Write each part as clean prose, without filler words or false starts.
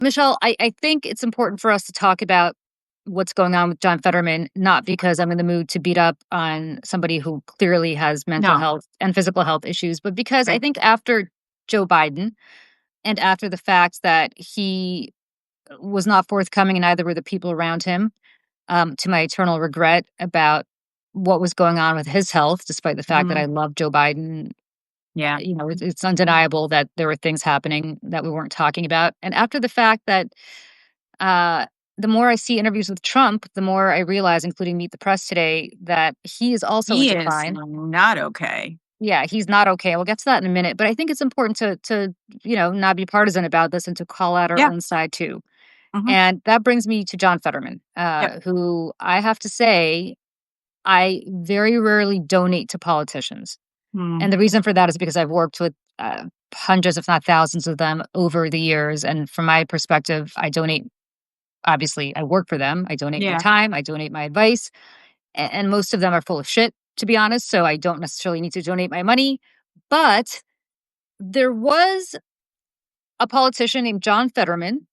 Michelle, I think it's important for us to talk about what's going on with John Fetterman, not because I'm in the mood to beat up on somebody who clearly has mental No. health and physical health issues, but because I Right. think after Joe Biden and after the fact that he was not forthcoming and neither were the people around him, to my eternal regret about what was going on with his health, despite the fact that I Mhm. love Joe Biden. Yeah. It's undeniable that there were things happening that we weren't talking about. And after the fact that uh, the more I see interviews with Trump, the more I realize, including Meet the Press today, that he is also in He is decline. not okay. Yeah, he's not okay. We'll get to that in a minute, but I think it's important to not be partisan about this and to call out our Yeah. own side too. Mhm. And that brings me to John Fetterman, Yep. who I have to say I very rarely donate to politicians. Mm. And the reason for that is because I've worked with hundreds, if not thousands of them over the years. And from my perspective, I donate, obviously, I work for them. I donate my Yeah. time, I donate my advice. And most of them are full of shit, to be honest. So I don't necessarily need to donate my money. But there was a politician named John Fetterman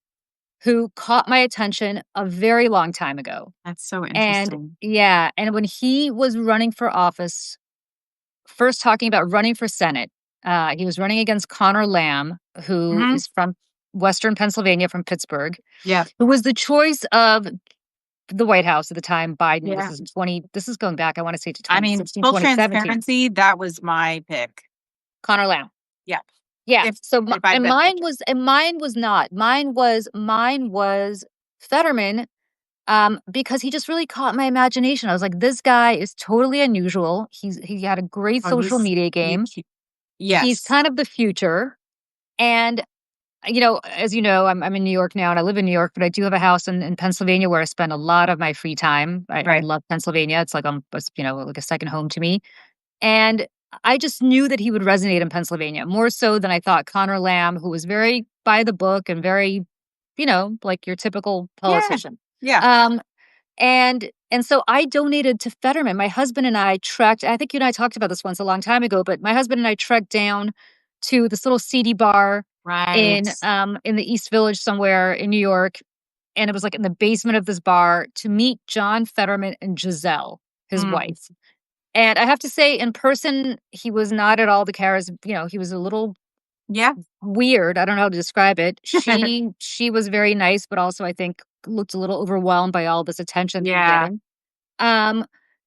who caught my attention a very long time ago. That's so And interesting. yeah, and when he was running for office, first talking about running for Senate. He was running against Connor Lamb, who Mhm. is from Western Pennsylvania, from Pittsburgh, Yeah. who was the choice of the White House at the time. Biden. Yeah. This is going back, I want to say, to I mean, 2016, full 2017. transparency, that was my pick. Connor Lamb. Yeah. Yeah. If So if I'd and been picked. mine was not. Mine was Fetterman. Because he just really caught my imagination. I was like, this guy is totally unusual. He had a great Oh, social he's media you game. c He's yes. kind of the future. And, as you know, I'm in New York now and I live in New York, but I do have a house in Pennsylvania where I spend a lot of my free time. I Right. love Pennsylvania. It's like, like a second home to me. And I just knew that he would resonate in Pennsylvania more so than I thought Connor Lamb, who was very by the book and very, like your typical Yeah. politician. Yeah. Um, and so I donated to Fetterman. My husband and I trekked. I think you and I talked about this once a long time ago, but my husband and I trekked down to this little seedy bar Right. in the East Village somewhere in New York, and it was like in the basement of this bar to meet John Fetterman and Giselle, his Mm. wife. And I have to say, in person, he was not at all the charisma. He was a little Yeah. weird. I don't know how to describe it. She was very nice, but also I think looked a little overwhelmed by all this attention he was Yeah. getting. Um,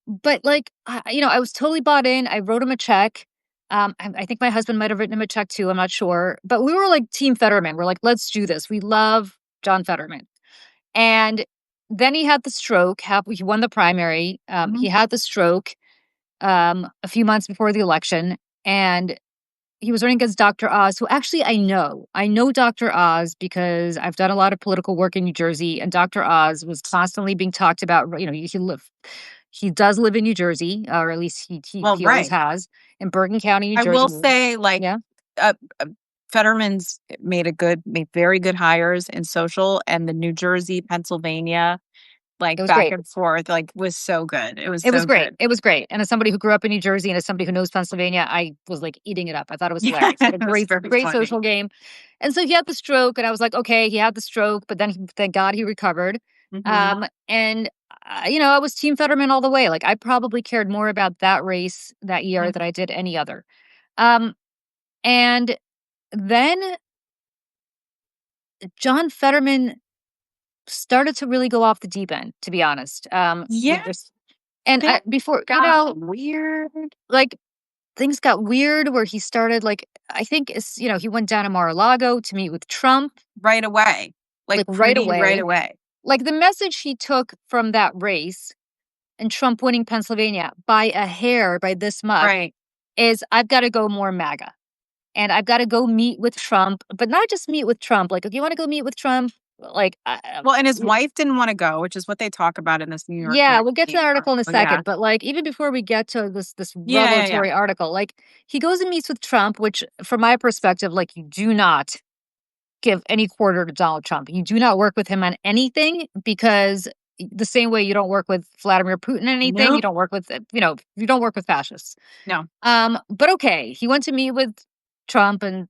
but like I was totally bought in. I wrote him a check. I think my husband might have written him a check too. I'm not sure, but we were like Team Fetterman. We're like, let's do this. We love John Fetterman. And then he had the stroke. He won the primary. He Mhm. had the stroke a few months before the election, and he was running against Dr. Oz, who actually I know. I know Dr. Oz because I've done a lot of political work in New Jersey, and Dr. Oz was constantly being talked about. He does live in New Jersey, or at least Well, he always right. has, in Bergen County, New I Jersey. will say, like, Yeah, uh, uh, Fetterman's made very good hires in social, and the New Jersey, Pennsylvania, it like, was back great. and forth, like, was so good. It was It was so great. good. It was great. And as somebody who grew up in New Jersey and as somebody who knows Pennsylvania, I was like eating it up. I thought it was Yeah, hilarious. He had a it was great, very great funny. social game. And so he had the stroke, and I was like, okay, he had the stroke, but then thank God he recovered. Mhm. And I was Team Fetterman all the way. Like I probably cared more about that race that year Mm. than I did any other. Um, and then John Fetterman started to really go off the deep end, to be honest. With Yeah, this, and things before, got weird like things got weird where he started like I think he went down to Mar-a-Lago to meet with Trump right away, like, like right pretty right away. away. Like the message he took from that race and Trump winning Pennsylvania by a hair by this much Right. is I've got to go more MAGA. And I've got to go meet with Trump, but not just meet with Trump. Like if you want to go meet with Trump, like Well, and his wife didn't wanna go, which is what they talk about in this New York yeah, we'll get to Magazine that article in a article, yeah. second, but, like, even before we get to this Yeah, yeah, yeah. revelatory article, like, he goes and meets with Trump, which from my perspective, like, you do not give any quarter to Donald Trump. You do not work with him on anything because the same way you don't work with Vladimir Putin on anything, you Nope. don't work with, you don't work with fascists. No. But okay, he went to meet with Trump and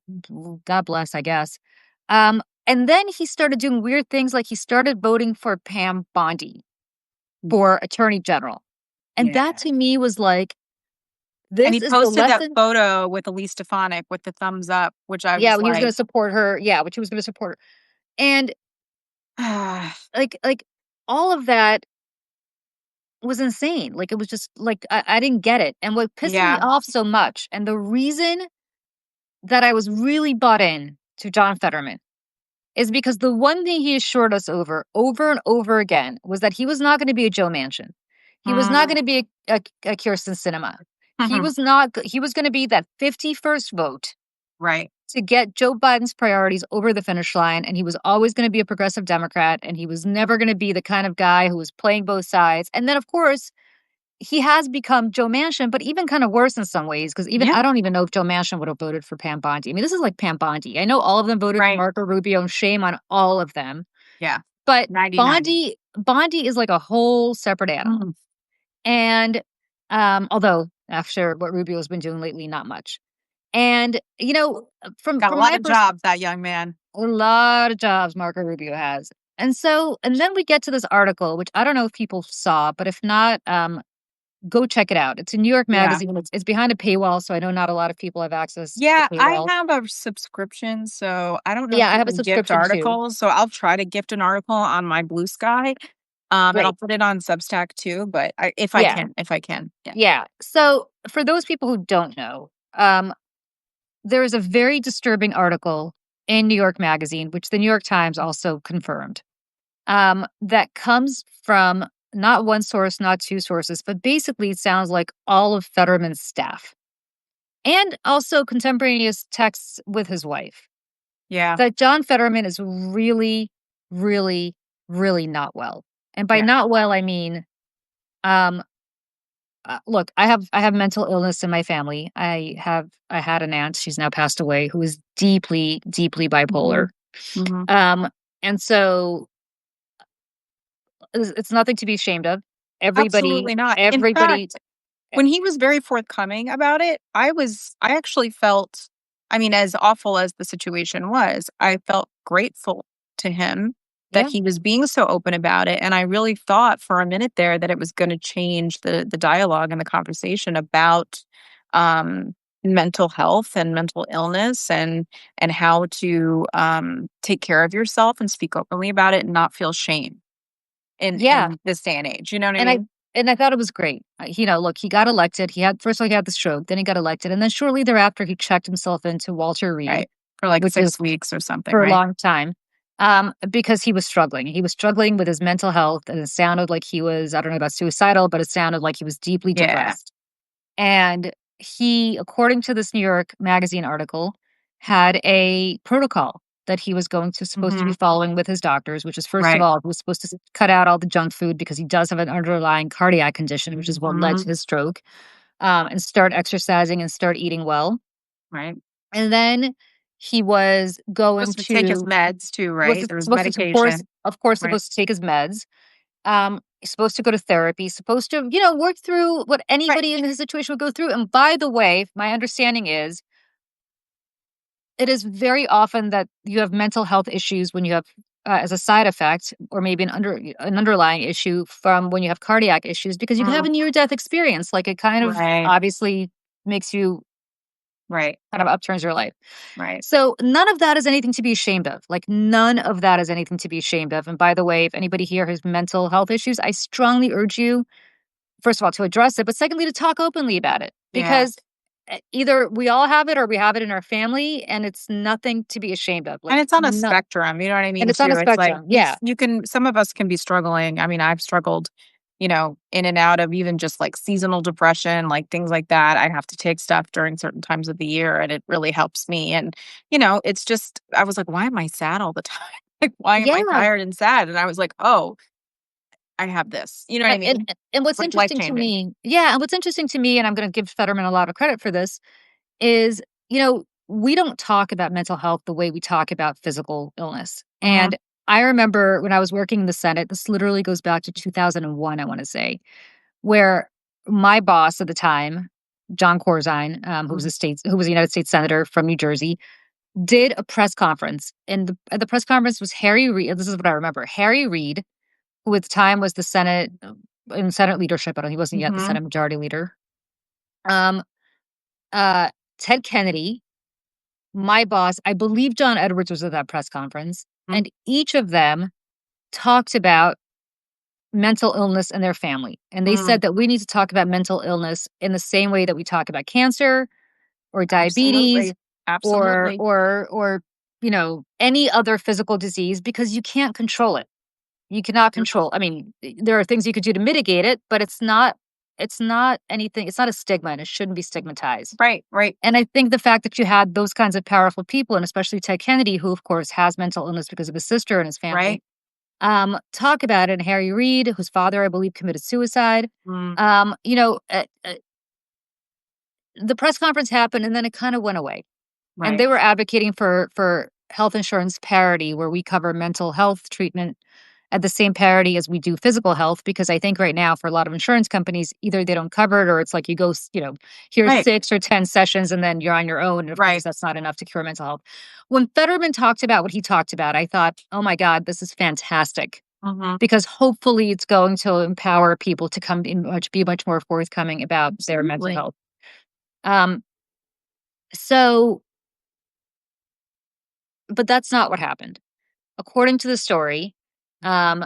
God bless, I guess. Um, And then he started doing weird things, like he started voting for Pam Bondi for attorney general. And that Yeah. to me was like, And this he is the posted that lesson. photo with Elise Stefanik with the thumbs up, which I Yeah, was when he was gonna like, support her. Yeah, which he was gonna support her. And like all of that was insane. Like it was just like I didn't get it. And what pissed me yeah. off so much, and the reason that I was really bought in to John Fetterman is because the one thing he assured us over and over again was that he was not going to be a Joe Manchin. He was not Mm. going to be a Kirsten Sinema. He was not. He was going to be that 51st vote Right. to get Joe Biden's priorities over the finish line, and he was always going to be a progressive Democrat, and he was never going to be the kind of guy who was playing both sides. And then, of course, he has become Joe Manchin, but even kind of worse in some ways, because even Yeah. I don't even know if Joe Manchin would have voted for Pam Bondi. I mean, this is like Pam Bondi. I know all of them voted for Right. Marco Rubio, and shame on all of them. Yeah. But 99. Bondi is like a whole separate animal. Mm. And although after what Rubio's been doing lately, not much. And Got a from lot my of perspective, jobs, that young man. a lot of jobs Marco Rubio has. And then we get to this article, which I don't know if people saw, but if not, go check it out. It's a New York Yeah. Magazine. It's behind a paywall, so I know not a lot of people have access to the Yeah, I paywall. have a subscription, so I don't know if Yeah, I you have a can gift subscription too. articles, so I'll try to gift an article on my Blue Sky, and I'll Great. put it on Substack too, but Yeah. if I can. Yeah. Yeah. So for those people who don't know, there is a very disturbing article in New York Magazine, which the New York Times also confirmed, that comes from not one source, not two sources, but basically it sounds like all of Fetterman's staff and also contemporaneous texts with his wife, Yeah. that John Fetterman is really, really, really not well. And by Yeah. not well, I mean, um, look, I have mental illness in my family. I had an aunt, she's now passed away, who is deeply, deeply bipolar. Mhm. Mhm. Um, and so it's nothing to be ashamed of. Absolutely not. In Everybody, fact, when he was very forthcoming about it, I actually felt, I mean, as awful as the situation was, I felt grateful to him that yeah, he was being so open about it, and I really thought for a minute there that it was gonna change the dialogue and the conversation about, um, mental health and mental illness and how to, take care of yourself and speak openly about it and not feel shame yeah. in this day and age, you know what I And I mean? and I thought it was great. Look, he got elected. He had first of all he had the stroke, then he got elected, and then shortly thereafter he checked himself into Walter Reed, Right. For, like, which is 6 weeks or something, for a right? long time, because he was struggling. He was struggling with his mental health, and it sounded like he was, I don't know about suicidal, but it sounded like he was deeply Yeah. depressed. And he, according to this New York Magazine article, had a protocol that he was supposed to be Mhm. following with his doctors, which is first of Right. all, he was supposed to cut out all the junk food because he does have an underlying cardiac condition, which is what led to Mhm. his stroke, and start exercising and start eating well. Right. And then he was going Supposed to take his to meds too, was right? There was supposed to, medication. of course, Right. supposed to take his meds. He's supposed to go to therapy, supposed to, work through what Right. anybody in his situation would go through. And by the way, my understanding is it is very often that you have mental health issues when you have, as a side effect, or maybe an underlying issue from when you have cardiac issues, because you can have Mm. a near death experience. Like it kind of Right. obviously makes you Right. kind of upturns your life. Right. So none of that is anything to be ashamed of. Like none of that is anything to be ashamed of. And by the way, if anybody here has mental health issues, I strongly urge you, first of all, to address it, but secondly, to talk openly about it, Yeah. because either we all have it or we have it in our family, and it's nothing to be ashamed of. Like, And it's on a no, spectrum, you know what I and mean, it's on a too? It's like spectrum. Yeah. you can some of us can be struggling. I mean, I've struggled, in and out of even just, like, seasonal depression, like, things like that. I have to take stuff during certain times of the year, and it really helps me, and, it's just I was like, "Why am I sad all the time? Like, why am I Yeah. tired and sad?" And I was like, "Oh, I have this." You know what I mean? And It's, what's like, interesting to life-changing. me, yeah, and what's interesting to me, and I'm going to give Fetterman a lot of credit for this, is we don't talk about mental health the way we talk about physical illness. Mhm. And I remember when I was working in the Senate, this literally goes back to 2001, I want to say, where my boss at the time, John Corzine, Mhm. who was a United States senator from New Jersey, did a press conference, and the press conference was Harry Reid. This is what I remember. Harry Reid, who at the time was the Senate in Senate leadership. I don't. He wasn't yet the Mhm. Senate Majority Leader. Um, uh, Ted Kennedy, my boss. I believe John Edwards was at that press conference, Mm, and each of them talked about mental illness in their family. And they mm, said that we need to talk about mental illness in the same way that we talk about cancer or diabetes absolutely. Absolutely. or any other physical disease because you can't control it. You cannot Yep. control. I mean, there are things you could do to mitigate it, but it's not anything. It's not a stigma and it shouldn't be stigmatized. Right, right, And I think the fact that you had those kinds of powerful people, and especially Ted Kennedy, who of course has mental illness because of his sister and his family, right. talk about it. And Harry Reid, whose father, I believe, committed suicide. Mm, Um, you know, uh, uh, the press conference happened and then it kind of went away. And right, they were advocating for health insurance parity, where we cover mental health treatment at the same parity as we do physical health. Because I think right now, for a lot of insurance companies, either they don't cover it or it's like you go, here's right, 6 or 10 sessions and then you're on your own. And of course, right. that's not enough to cure mental health. When Fetterman talked about what he talked about, I thought, oh my God, this is fantastic Mhm. because hopefully it's going to empower people to be much more forthcoming about their mental Absolutely. health. Um, so, but that's not what happened. According to the story, um,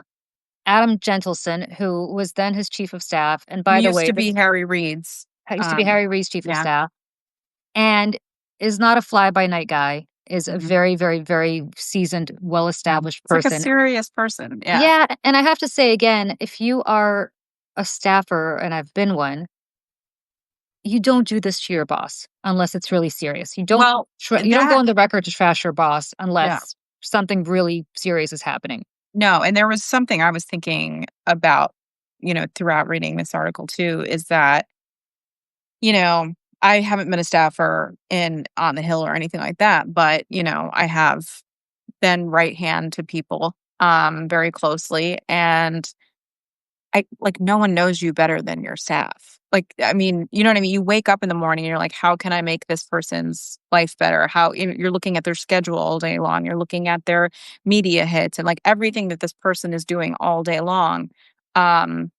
Adam Gentleson, who was then his chief of staff, and by the Used way, to be Harry Reid's, used to be um Harry Reid's chief of yeah. staff, and is not a fly by night guy, is a Mhm. very, very, very seasoned, well Yeah. established It's like a person. serious person. Yeah. Yeah, and I have to say again, if you are a staffer, and I've been one, you don't do this to your boss unless it's really serious. Well, You don't go that on the record to trash your boss yeah. unless something really serious is happening. No, and there was something I was thinking about, throughout reading this article too, is that, you know, I haven't been a staffer in on the Hill or anything like that, but, I have been right hand to people very closely, and I like, no one knows you better than your staff. Like, I mean, you know what I mean? You wake up in the morning and you're like, "How can I make this person's life better?" You're looking at their schedule all day long. You're looking at their media hits and, like, everything that this person is doing all day long. Um,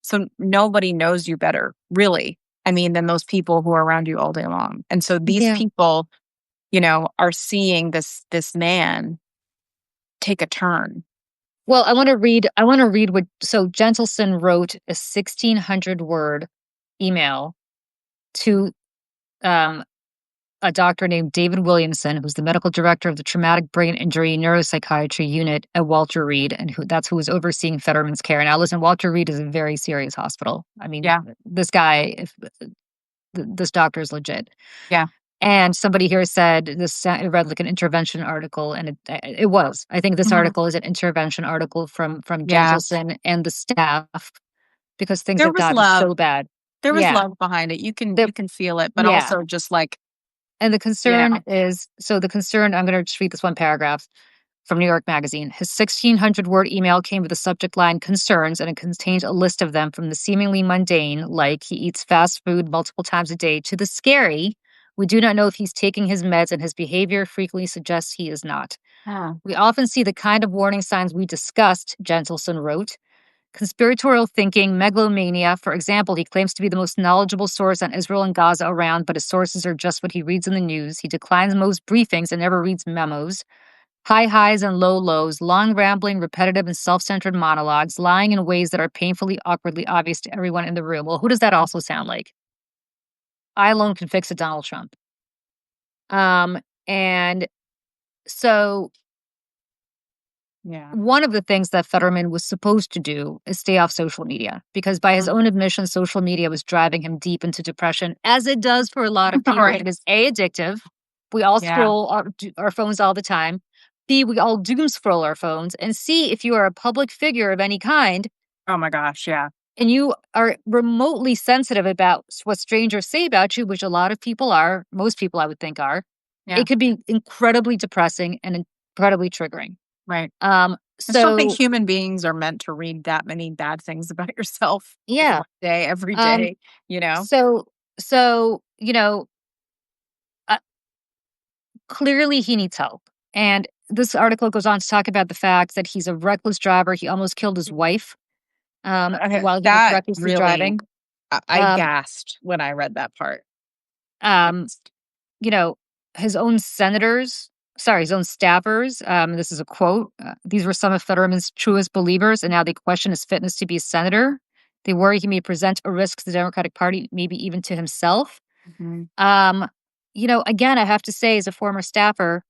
so nobody knows you better, really, I mean, than those people who are around you all day long. And so these Yeah. people, are seeing this man take a turn. Well, I wanna read what so Gentleson wrote a 1,600 word email to, um, a doctor named David Williamson, who's the medical director of the Traumatic Brain Injury Neuropsychiatry Unit at Walter Reed, and who was overseeing Fetterman's care. Now listen, Walter Reed is a very serious hospital. I mean, Yeah, this guy, if this doctor is legit. yeah, And somebody here said it read like an intervention article, and it was. I think this mhm, article is an intervention article from yeah. Gentleson and the staff because things There have was gotten love. so bad. There was Yeah, love behind it. You can the you can feel it, but yeah, also just like, and the you concern know is the concern. I'm going to just read this one paragraph from New York Magazine. His 1,600 word email came with the subject line "concerns," and it contained a list of them from the seemingly mundane, like he eats fast food multiple times a day, to the scary. We do not know if he's taking his meds, and his behavior frequently suggests he is not. Oh, We often see the kind of warning signs we discussed, Gentleson wrote. Conspiratorial thinking, megalomania. For example, he claims to be the most knowledgeable source on Israel and Gaza around, but his sources are just what he reads in the news. He declines most briefings and never reads memos. High highs and low lows, long rambling, repetitive, and self centered monologues, lying in ways that are painfully, awkwardly obvious to everyone in the room. Well, who does that also sound like? I alone can fix it, Donald Trump. And so yeah. one of the things that Fetterman was supposed to do is stay off social media because, by his Mm. own admission, social media was driving him deep into depression, as it does for a lot of people. Right. It is A, addictive. We all Yeah. scroll our phones all the time. B, we all doom scroll our phones. And C, if you are a public figure of any kind Oh my gosh, yeah. and you are remotely sensitive about what strangers say about you, which a lot of people are, most people I would think are, Yeah, it could be incredibly depressing and incredibly triggering. right. I just don't think So human beings are meant to read that many bad things about yourself in yeah. one day, every Um, day, you know? so, uh, clearly he needs help. And this article goes on to talk about the fact that he's a reckless driver. He almost killed his wife Okay, while he was that recklessly really driving. I Um, gasped when I read that part. um, Gasped. you know, his own senators, sorry, his own staffers. This is a quote. These were some of Fetterman's truest believers, and now they question his fitness to be a senator. They worry he may present a risk to the Democratic Party, maybe even to himself. Mhm. Um, again, I have to say, as a former staffer,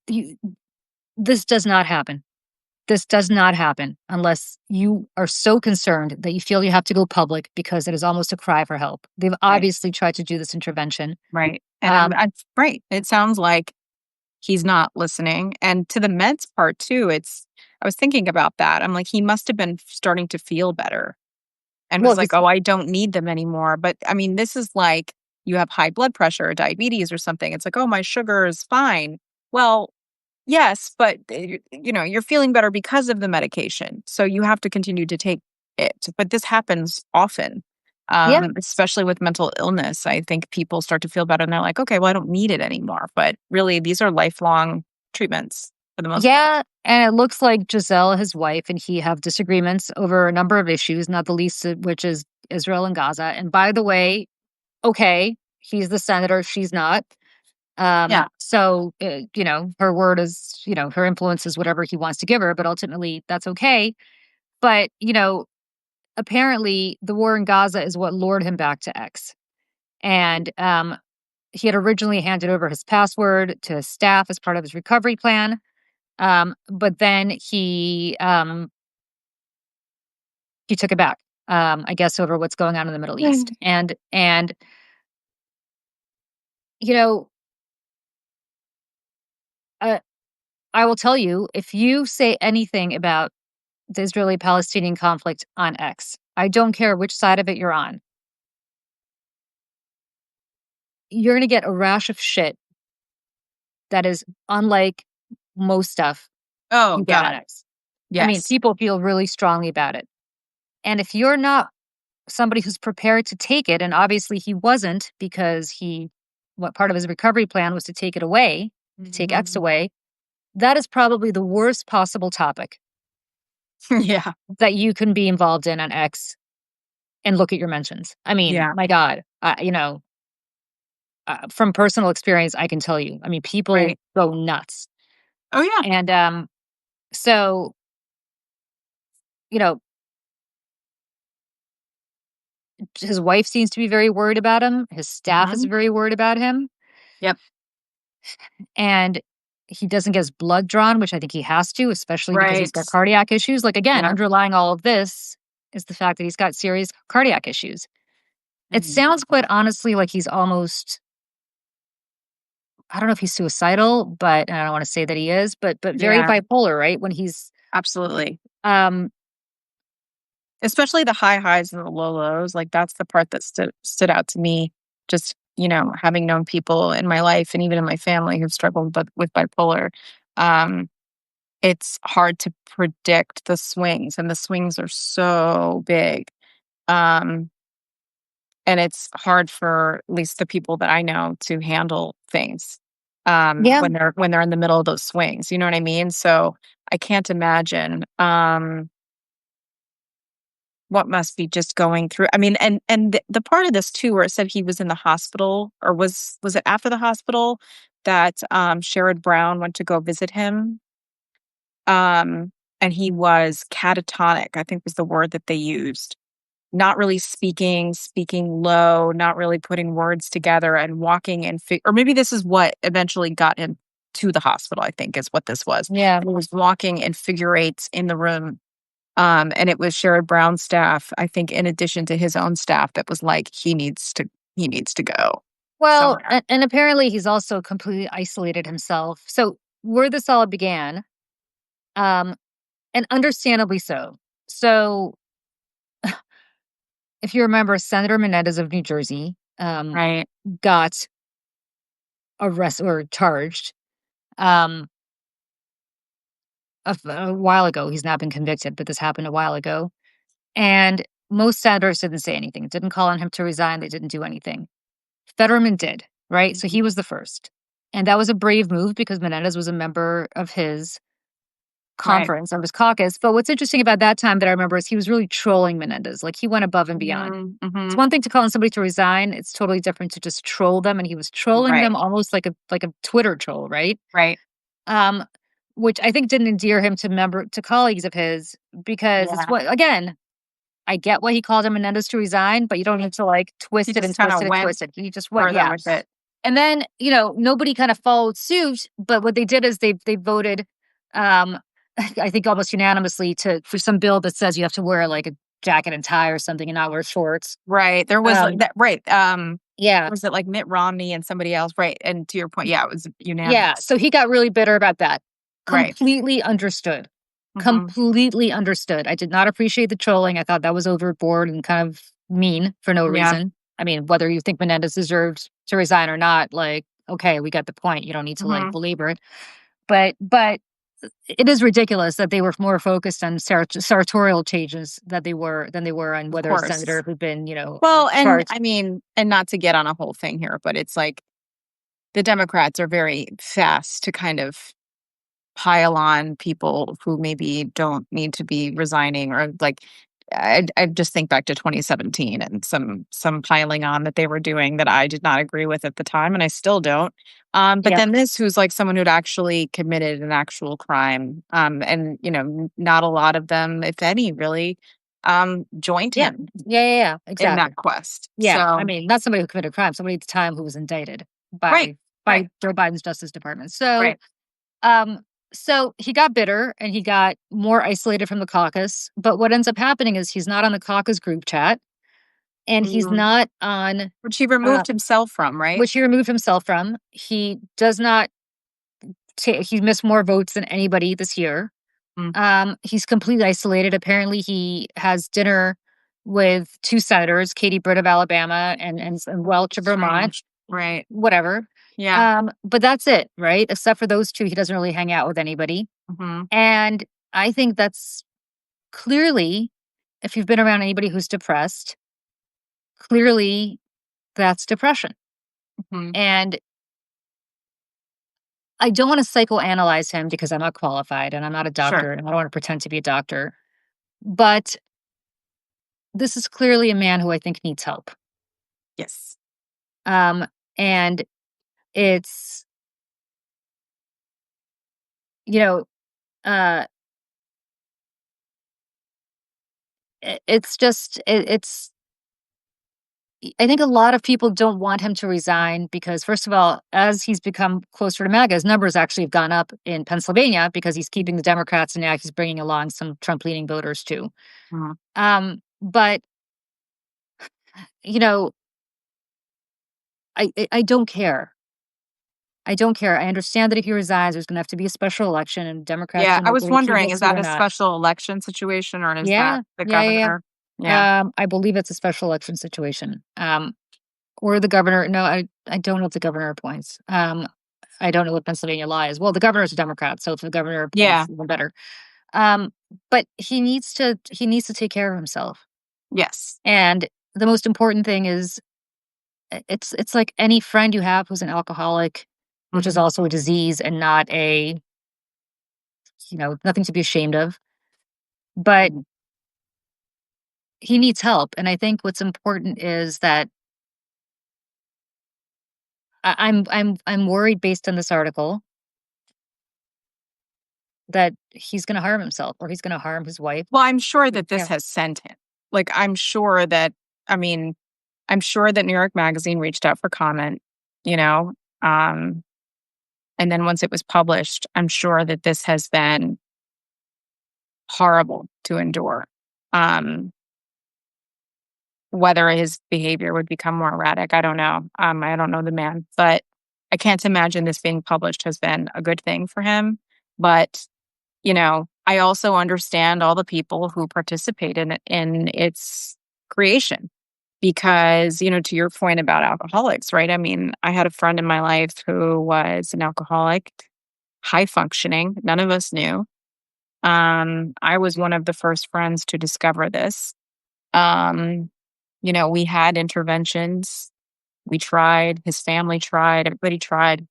you, this does not happen. This does not happen unless you are so concerned that you feel you have to go public because it is almost a cry for help. They've Right, obviously tried to do this intervention. right, and Um, I'm right, it sounds like he's not listening, and to the meds part too, it's I was thinking about that, I'm like, he must have been starting to feel better and well, was like, this, "Oh, I don't need them anymore," but, I mean, this is like you have high blood pressure or diabetes or something, it's like, "Oh, my sugar is fine." Well, yes, but, you're feeling better because of the medication, so you have to continue to take it, but this happens often, yeah, especially with mental illness. I think people start to feel better and they're like, "Okay, well, I don't need it anymore," but really, these are lifelong treatments for the most part. yeah. And it looks like Giselle, his wife, and he have disagreements over a number of issues, not the least of which is Israel and Gaza. And by the way, okay, he's the senator, she's not. Yeah. Her word is, her influence is whatever he wants to give her, but ultimately that's okay. But, apparently the war in Gaza is what lured him back to X. And he had originally handed over his password to his staff as part of his recovery plan. But then he took it back. I guess over what's going on in the Middle East. And you know, uh, I will tell you, if you say anything about the Israeli-Palestinian conflict on X, I don't care which side of it you're on, you're gonna get a rash of shit that is unlike most stuff Oh you get on god. X. I mean, Yes. people feel really strongly about it. And if you're not somebody who's prepared to take it, and obviously he wasn't because what part of his recovery plan was to take it away, to take X Mhm. away, that is probably the worst possible topic Yeah. that you can be involved in on X and look at your mentions. I mean, Yeah. my God, from personal experience, I can tell you. I mean, people Right. go nuts, Oh, yeah. and so you know, his wife seems to be very worried about him. His staff is Mhm. very worried about him, Yep. and he doesn't get his blood drawn, which I think he has to, especially because he's Right. got cardiac issues. Like again, Yep. underlying all of this is the fact that he's got serious cardiac issues. It Mhm. sounds quite honestly like he's almost, I don't know if he's suicidal, but and I don't want to say that he is, but very Yeah. bipolar, right? When he's Absolutely. um Especially the high highs and the low lows, like, that's the part that stood out to me, just, having known people in my life and even in my family who've struggled with bipolar. Um, it's hard to predict the swings, and the swings are so big. Um, and it's hard for at least the people that I know to handle things, yeah. when they're in the middle of those swings, you know what I mean? So, I can't imagine, what must be just going through I mean, and the part of this too where it said he was in the hospital or was it after the hospital that, Sherrod Brown went to go visit him? Um, and he was catatonic, I think was the word that they used. Not really speaking low, not really putting words together and walking and or maybe this is what eventually got him to the hospital, I think is what this was. Yeah. He was walking in figure eights in the room, and it was Sherrod Brown's staff, I think, in addition to his own staff that was like, he needs to go Well, somewhere. and apparently he's also completely isolated himself. So where this all began, um, and understandably so. So if you remember, Senator Menendez of New Jersey Right. got arrested or charged um, a while ago. He's not been convicted, but this happened a while ago. And most senators didn't say anything, didn't call on him to resign. They didn't do anything. Fetterman did. right? So Mhm. he was the first. And that was a brave move because Menendez was a member of his Right. conference, of his caucus. But what's interesting about that time that I remember is he was really trolling Menendez. Like he went above and beyond. Mhm, It's mhm. one thing to call on somebody to resign. It's totally different to just troll them. And he was trolling Right, them almost like a Twitter troll, right? right. Um, which I think didn't endear him to colleagues of his because it's Yeah. what again, I get why he called him Menendez to resign, but you don't need to like He twist it just and kinda twist it and went twist it. He just went, further yeah. with it. And then, nobody kind of followed suit, but what they did is they voted, um, I think almost unanimously for some bill that says you have to wear like a jacket and tie or something and not wear shorts. Right, there was, like, Um, that right, yeah, was it, like, Mitt Romney and somebody else? Right, and to your point, yeah, it was yeah. unanimous. So he got really bitter about that. Right. Completely understood. Mhm. Completely understood. I did not appreciate the trolling. I thought that was overboard and kind of mean for no Yeah. reason. I mean, whether you think Menendez deserved to resign or not, like, okay, we got the point. You don't need to like Mhm. belabor it. But it is ridiculous that they were more focused on sartorial changes than they were on Of whether a course. senator who'd been, Well, and charged. I mean, and not to get on a whole thing here, but it's like the Democrats are very fast to kind of pile on people who maybe don't need to be resigning or like I just think back to 2017 and some piling on that they were doing that I did not agree with at the time and I still don't. But Yeah. then this who's like someone who'd actually committed an actual crime. And not a lot of them, if any, really joined Yeah. him Yeah. in Exactly. that quest. Yeah, I So mean, not somebody who committed a crime, somebody at the time who was indicted right, by right, Joe Biden's Justice Department. So, right. um, so he got bitter and he got more isolated from the caucus. But what ends up happening is he's not on the caucus group chat and he's Mhm. not on Which he uh, removed himself from, right? which he removed himself from. He does not he missed more votes than anybody this year. Mm. He's completely isolated. Apparently, he has dinner with two senators, Katie Britt of Alabama and Welch of Vermont. Strange. Right. Whatever. Yeah. But that's it, right? Except for those 2, he doesn't really hang out with anybody. Mhm. And I think that's clearly, if you've been around anybody who's depressed, clearly that's depression. Mhm. And I don't want to psychoanalyze him because I'm not qualified and I'm not a Sure. doctor and I don't want to pretend to be a doctor. But this is clearly a man who I think needs help. Yes. Um, and it's, you know, uh, it's just, it's I think a lot of people don't want him to resign because, first of all, as he's become closer to MAGA, his numbers actually have gone up in Pennsylvania because he's keeping the Democrats and now he's bringing along some Trump leaning voters too. Mhm. But you know, I don't care. I don't care. I understand that if he resigns, there's going to have to be a special election, and Democrats Yeah, don't I know was if he wondering, is gets it that or a not. special election situation or is that Yeah, the yeah, yeah, governor? Yeah. I believe it's a special election situation. Or the governor. No, I don't know if the governor appoints. I don't know what Pennsylvania law is. Well, the governor is a Democrat, so if the governor Yeah. appoints, even better. But he needs to take care of himself. Yes. And the most important thing is it's like any friend you have who's an alcoholic, which is Mhm. also a disease and not a, nothing to be ashamed of. But Mhm. he needs help. And I think what's important is that I'm worried based on this article that he's gonna harm himself or he's gonna harm his wife. Well, I'm sure that this Yeah. has sent him. Like, I'm sure that I mean, I'm sure that New York Magazine reached out for comment, you know, um, and then once it was published, I'm sure that this has been horrible to endure. Um, Whether his behavior would become more erratic, I don't know. I don't know the man, but I can't imagine this being published has been a good thing for him. But, I also understand all the people who participate in its creation because, to your point about alcoholics, right? I mean, I had a friend in my life who was an alcoholic, high functioning. None of us knew. I was one of the first friends to discover this. Um, we had interventions We tried, his family tried, everybody tried,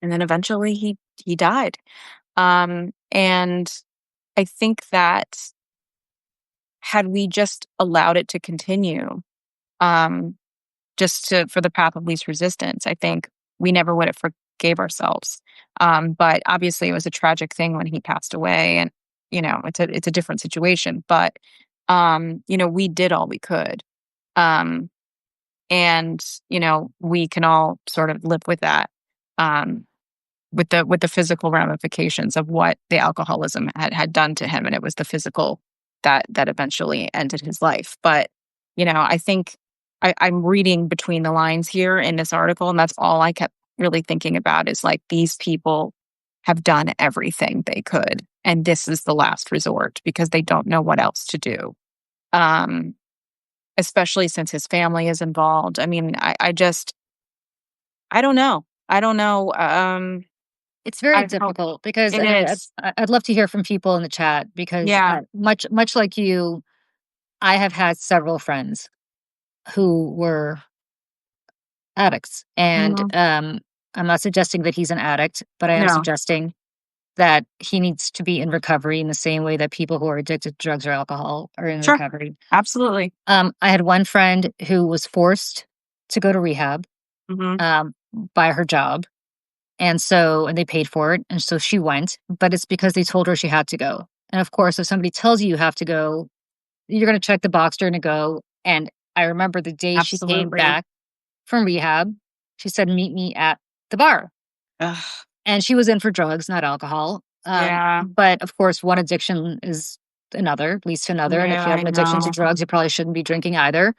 and then eventually he died. And I think that had we just allowed it to continue, um, just to for the path of least resistance, I think we never would have forgave ourselves. But obviously, it was a tragic thing when he passed away, and it's a different situation. But we did all we could, um, and we can all sort of live with that. Um, with the physical ramifications of what the alcoholism had done to him, and it was the physical that eventually ended his life. But I think I'm reading between the lines here in this article, and that's all I kept really thinking about is like these people have done everything they could, and this is the last resort because they don't know what else to do. um Especially since his family is involved. I mean, I just I don't know. It's very I hope difficult because it is. I'd love to hear from people in the chat because, Yeah. much like you, I have had several friends who were addicts, and, Mhm. I'm not suggesting that he's an addict, but I am No. suggesting that he needs to be in recovery in the same way that people who are addicted to drugs or alcohol are in Sure. recovery. Absolutely. I had one friend who was forced to go to rehab, Mhm. um, by her job, and they paid for it, and so she went, but it's because they told her she had to go. And of course, if somebody tells you have to go, you're gonna check the box during to go, and I remember the day she came Absolutely. back from rehab, she said, "Meet me at the bar." Ugh. And she was in for drugs, not alcohol. Yeah. But of course, one addiction is another, leads to another. And if Yeah, you have I an addiction to know. drugs, you probably shouldn't be drinking either.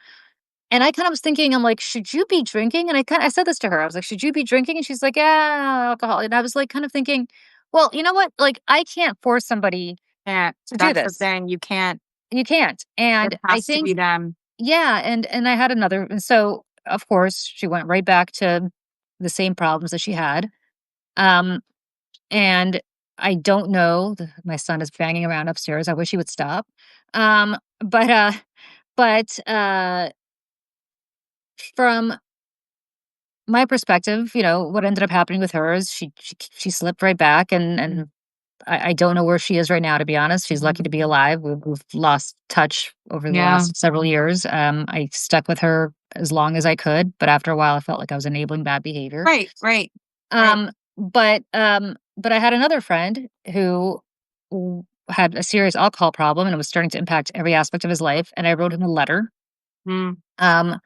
And I kind of was thinking, I'm like, should you be drinking? And I said this to her. I was like, should you be drinking? And she's like, yeah, alcohol. And I was like, kind of thinking, well, you know what? Like, I can't force somebody Can't. to do That's the this. thing, you can't. You can't. It And I has to think, be them. yeah. And I had another. And so, of course, she went right back to the same problems that she had. Um, And I don't know, my son is banging around upstairs, I wish he would stop. Um, but, uh but from my perspective, what ended up happening with her is she slipped right back, and I don't know where she is right now, to be honest. She's lucky to be alive. We've lost touch over the Yeah. last several years. I stuck with her as long as I could, but after a while, I felt like I was enabling bad behavior. Right, right, right. But I had another friend who had a serious alcohol problem, and it was starting to impact every aspect of his life. And I wrote him a letter, Mm. um,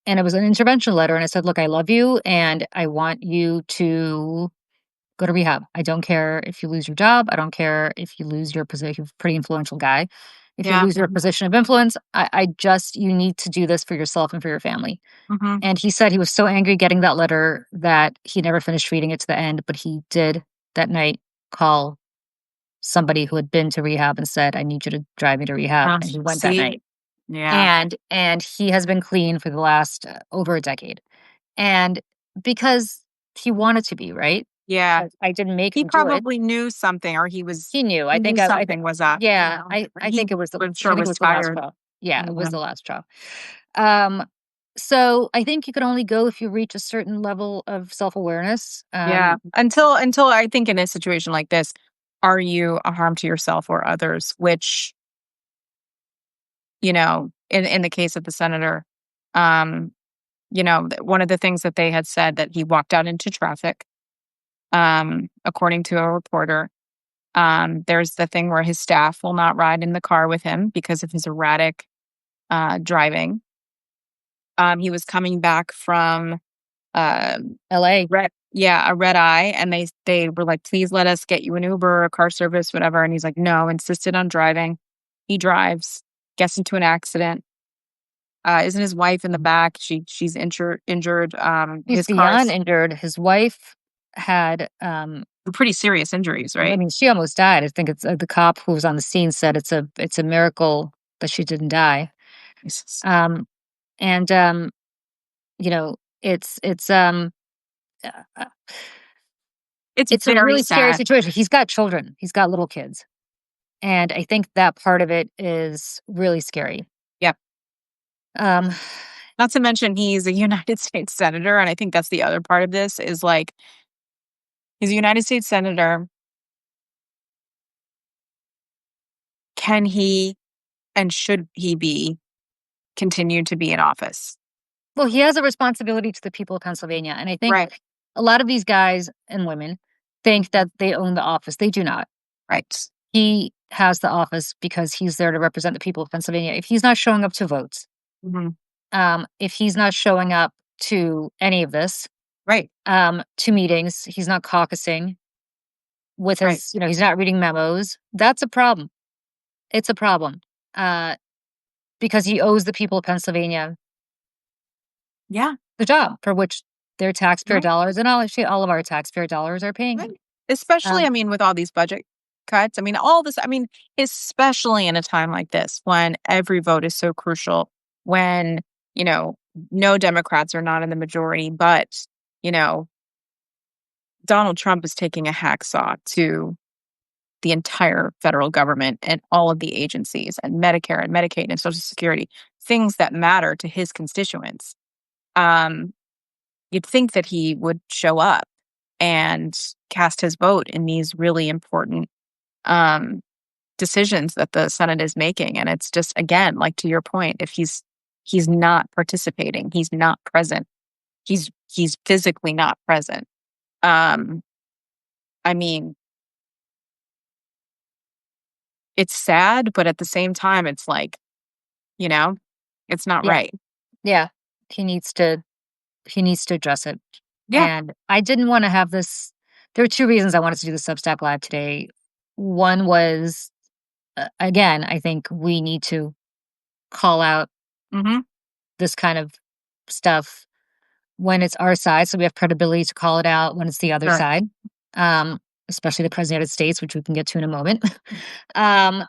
and it was an intervention letter. And I said, "Look, I love you, and I want you to go to rehab. I don't care if you lose your job. I don't care if you lose your position. You're a pretty influential guy. If you Yeah. lose your position of influence, I just you need to do this for yourself and for your family." Mhm. And he said he was so angry getting that letter that he never finished reading it to the end, but he did that night call somebody who had been to rehab and said, "I need you to drive me to rehab." And he went that See? night. Yeah. And he has been clean for the last, over a decade. And because he wanted to be, right? Yeah. I didn't make He him do it. probably knew something or He knew. he knew I think something was up, yeah, but he I'm I sure think it was was the last tired. straw. Yeah, it was Yeah. the last straw. Um, so I think you can only go if you reach a certain level of self-awareness. Yeah. Until I think in a situation like this, are you a harm to yourself or others? Which, in the case of the senator, um, one of the things that they had said that he walked out into traffic, according to a reporter. There's the thing where his staff will not ride in the car with him because of his erratic driving. He was coming back from LA. a red eye, and they were like, "Please let us get you an Uber, a car service, whatever." And he's like, "No," insisted on driving. He drives, gets into an accident. Isn't his wife in the back? She's injured. He's His beyond car's injured. His wife had, pretty serious injuries, I right? mean, she almost died. I think it's, the cop who was on the scene said it's a miracle that she didn't die. Jesus. Um, and, uh, uh, It's it's a very really scary sad. situation. He's got children. He's got little kids. And I think that part of it is really scary. Yep. Um, Not to mention he's a United States senator, and I think that's the other part of this is, like, he's a United States senator. Can he and should he be continued to be in office? Well, he has a responsibility to the people of Pennsylvania, and I think Right, a lot of these guys and women think that they own the office. They do not. right. He has the office because he's there to represent the people of Pennsylvania. If he's not showing up to votes, Mhm. if he's not showing up to any of this, Right, to meetings, he's not caucusing with right. his, he's not reading memos. That's a problem. It's a problem uh, because he owes the people of Pennsylvania Yeah, the job for which their taxpayer right, dollars and actually all of our taxpayer dollars are paying right. him. Especially, Um, I mean, with all these budget cuts, I mean, all this I mean, especially in a time like this when every vote is so crucial, when, you know, no Democrats are not in the majority, but, you know, Donald Trump is taking a hacksaw to the entire federal government and all of the agencies and Medicare and Medicaid and Social Security, things that matter to his constituents. Um, you'd think that he would show up and cast his vote in these really important um, decisions that the Senate is making. And it's just again, like to your point, if he's not participating, he's not present, he's physically not present. Um, I mean, it's sad, but at the same time, it's like, you know, it's not yeah, right. yeah, he needs to he needs to address it. Yeah. And I didn't want to have this. There were two reasons I wanted to do the Substack live today. One was again, I think we need to call out Mhm. this kind of stuff when it's our side, so we have credibility to call it out when it's the other Sure. side, um, especially the President of the United States, which we can get to in a moment. um,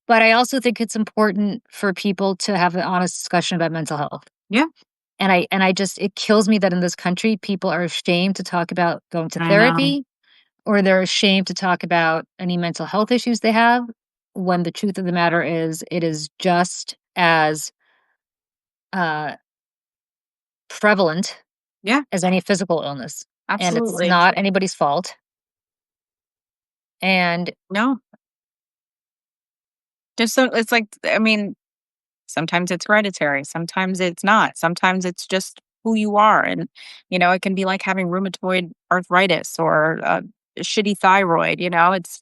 but I also think it's important for people to have an honest discussion about mental health. Yeah. And I just it kills me that in this country people are ashamed to talk about going to I know. therapy or they're ashamed to talk about any mental health issues they have when the truth of the matter is it is just as uh, prevalent Yeah, as any physical illness, and it's absolutely. not anybody's fault. And No. Just so it's like I mean, sometimes it's hereditary, sometimes it's not. Sometimes it's just who you are and it can be like having rheumatoid arthritis or a shitty thyroid, it's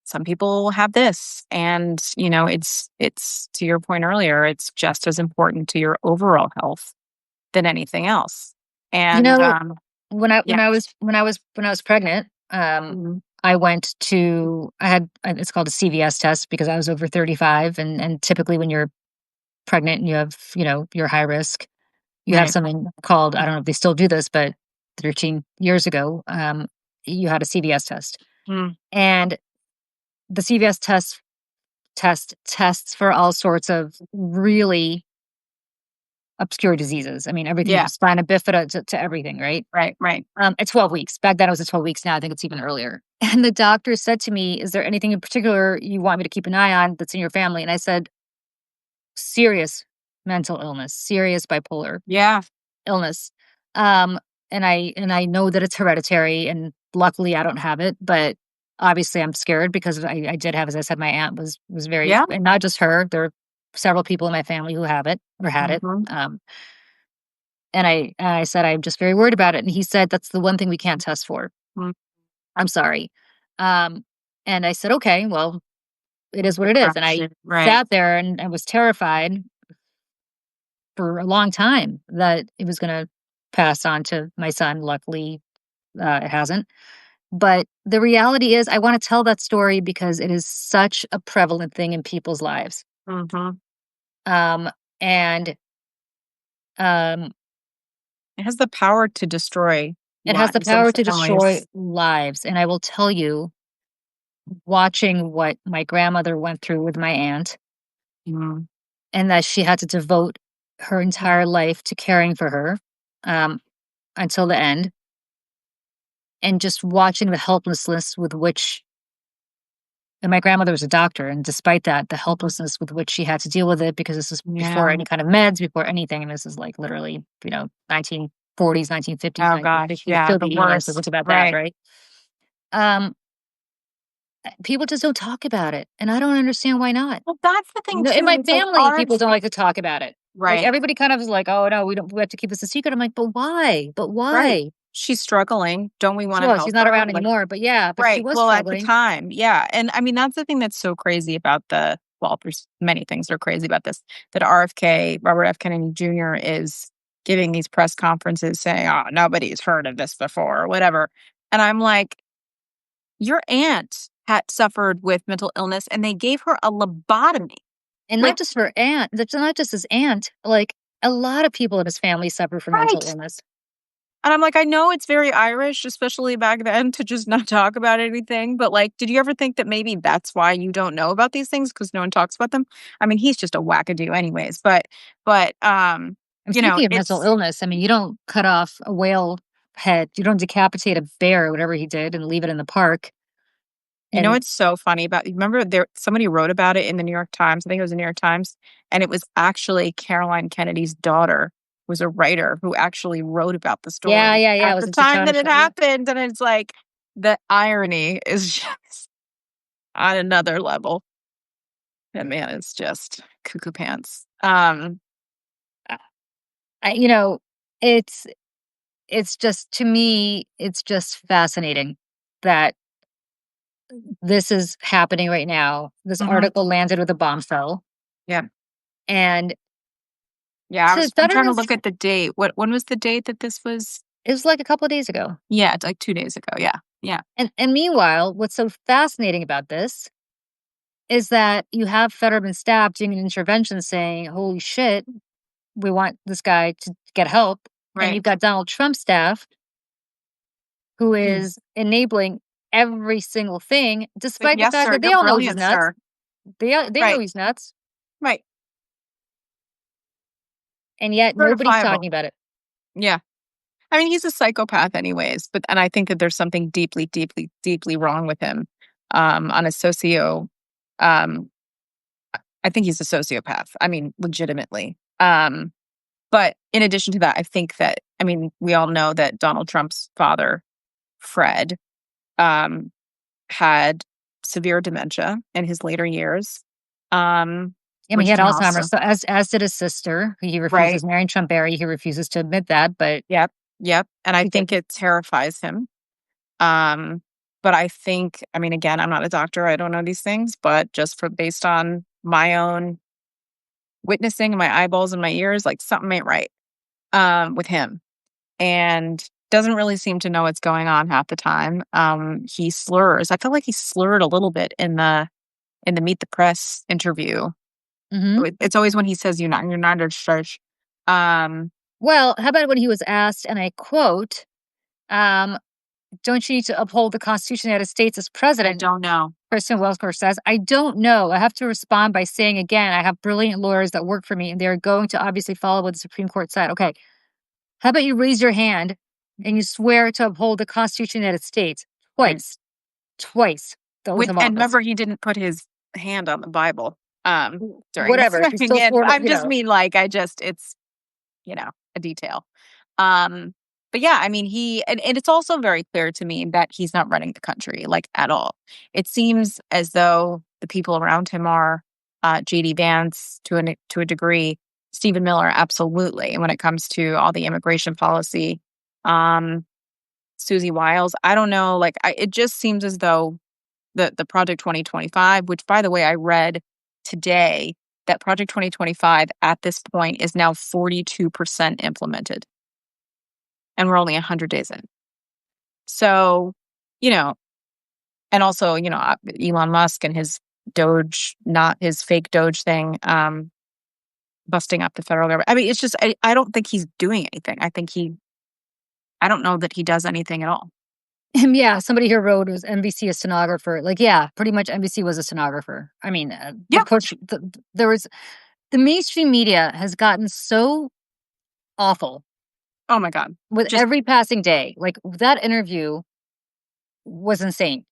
some people have this and it's to your point earlier, it's just as important to your overall health than anything else. you And know, when I yeah. when I was pregnant, Mhm. I went to I had it's called a CVS test because I was over 35, and typically when you're pregnant and you have you're high risk, you have Right. something called, I don't know if they still do this, but 13 years ago, you had a CVS test, Mm. and the CVS tests for all sorts of really obscure diseases. I mean, everything Yeah. from spina bifida to everything, right? Right. Right. At 12 weeks. Back then it was at 12 weeks. Now I think it's even earlier. And the doctor said to me, "Is there anything in particular you want me to keep an eye on that's in your family?" And I said, "Serious mental illness, serious bipolar Yeah. illness." Um, and I know that it's hereditary, and luckily I don't have it, but obviously I'm scared because I did have, as I said, my aunt was very, Yeah. and not just her. There are several people in my family who have it or had it. Mhm. And I said, "I'm just very worried about it." And he said, "That's the one thing we can't test for. Mm. I'm sorry." Um, and I said, "Okay, well, it is what it is." And I Gotcha. Right. sat there and I was terrified for a long time that it was going to pass on to my son. Luckily, it hasn't. But the reality is, I want to tell that story because it is such a prevalent thing in people's lives. Mhm. Um, and um, It has the power to destroy it has the lives and power to destroy families. lives. And I will tell you, watching what my grandmother went through with my aunt, Mm. and that she had to devote her entire life to caring for her um, until the end, and just watching the helplessness with which And my grandmother was a doctor, and despite that, the helplessness with which she had to deal with it, because this is before Yeah. any kind of meds, before anything, and this is, like, literally, 1940s, 1950s, Oh gosh, 1960s, the yeah, the Soviet Union, so worst. what's about that, Right. right? Um, People just don't talk about it, and I don't understand why not. Well, that's the thing No, in too, my it's like family, our people don't like to talk about it. Like, right, everybody kind of is like, "Oh, no, we have to keep this a secret." I'm like, "But why? But right. why?" She's struggling, don't we wanna Well, she's help not her? around Like anymore, but yeah, but she right, was well, at the struggling. time, yeah, and I mean, that's the thing that's so crazy about the well, there's many things that are crazy about this, that RFK, Robert F. Kennedy Jr. is giving these press conferences saying, "Oh, nobody's heard of this before," or whatever, and I'm like, "Your aunt had suffered with mental illness, and they gave her a lobotomy." And not Like just her aunt, that's not just his aunt, like, a lot of people in his family suffer from mental right. illness. And I'm like, I know it's very Irish, especially back then, to just not talk about anything. But like, did you ever think that maybe that's why you don't know about these things because no one talks about them? I mean, he's just a wackadoo, anyways. But And speaking of mental it's illness, I mean, you don't cut off a whale head, you don't decapitate a bear or whatever he did and leave it in the park, you know and what's so funny about remember there somebody wrote about it in the New York Times. I think it was the New York Times, and it was actually Caroline Kennedy's daughter was a writer who actually wrote about the yeah, story yeah, yeah, at it was the in time Tachana that Show, it yeah. happened, and it's like the irony is just on another level. That man is just cuckoo pants. I you know, it's it's just to me, it's just fascinating that this is happening right now. This Mhm. article landed with a bombshell, Yeah. and Yeah, to I'm trying to Fetterman's look at the date. When was the date that this was? it was like a couple of days ago. Yeah, it's like 2 days ago. Yeah. Yeah. And meanwhile, what's so fascinating about this is that you have Fetterman staff doing an intervention saying, "Holy shit, we want this guy to get help." And Right. you've got Donald Trump staff who Mm. is enabling every single thing, Like, despite the yes, fact sir. that they You're all know he's brilliant, nuts. sir. They know Right. he's nuts, Right. and yet nobody's Certifiable. talking about it. Yeah. I mean, he's a psychopath anyways, but and I think that there's something deeply, deeply, deeply wrong with him. On a socio um I think he's a sociopath. I mean, legitimately. But in addition to that, I think that I mean, we all know that Donald Trump's father, Fred, um, had severe dementia in his later years, um, I mean, he which had can also Alzheimer's, so as did his sister. He right. refuses marrying Trump Barry. He refuses to admit that, but Yep, yep, and I she did. think it terrifies him. Um, but I think I mean, again, I'm not a doctor, I don't know these things, but just for based on my own witnessing and my eyeballs and my ears, like, something ain't right, with him. And doesn't really seem to know what's going on half the time. He slurs. I feel like he slurred a little bit in the Meet the Press interview. Mhm. It's always when he says United States. Um, Well, how about when he was asked, and I quote, um, "Don't you need to uphold the Constitution of the United States as I president?" don't know. Kristen Welker says, "I don't know. I have to respond by saying again, I have brilliant lawyers that work for me, and they're going to obviously follow what the Supreme Court said." Okay. How about you raise your hand and you swear to uphold the Constitution of the United States Right. twice, twice the oath With of and office. remember he didn't put his hand on the Bible during the Whatever. She swearing still in. swore, I just mean like I just it's you know, a detail. Um, but yeah, I mean, and it's also very clear to me that he's not running the country like at all. It seems as though the people around him are JD Vance to a degree, Stephen Miller absolutely when it comes to all the immigration policy. Um, Susie Wiles, I don't know, like it just seems as though the Project 2025, which by the way I read today that Project 2025 at this point is now 42% implemented, and we're only 100 days in. So, you know, and also, Elon Musk and his Doge, not his fake Doge thing, busting up the federal government. I mean, it's just, I don't think he's doing anything. I don't know that he does anything at all. Yeah, somebody here wrote, was NBC a stenographer? Like, yeah, pretty much NBC was a stenographer. I mean, the Yeah. push, there was, the mainstream media has gotten so awful Oh my God. with Just, every passing day. Like, that interview was insane.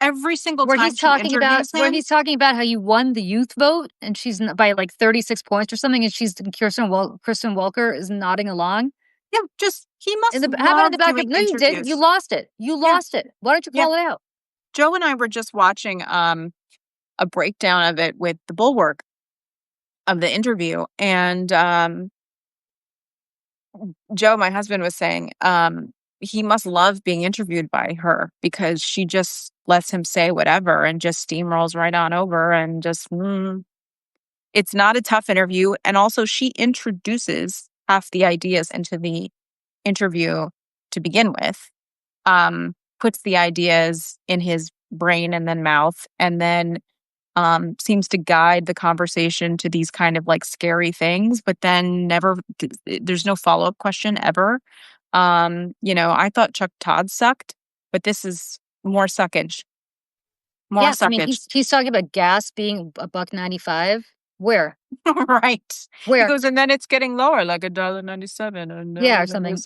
every single where time he's she talking about interviews him. how you won the youth vote and she's by like 36 points or something, and Kristen Welker is nodding along. Yeah, just he must How about in love the back of, doing no, you didn't. You interviews. lost it. You Yeah, lost it. Why don't you yeah. call it out? Joe and I were just watching a breakdown of it with the Bulwark of the interview, and Joe, my husband, was saying he must love being interviewed by her because she just lets him say whatever and just steamrolls right on over and just it's not a tough interview. And also, she introduces half the ideas into the interview to begin with, puts the ideas in his brain and then mouth, and then seems to guide the conversation to these kind of like scary things, but then never, there's no follow up question ever. I thought Chuck Todd sucked, but this is more suckage, more Yeah, I mean, suckage. he's talking about gas being a $1.95. Where? Right. He Where? goes, and then it's getting lower, like $1.97, and Yeah, or something.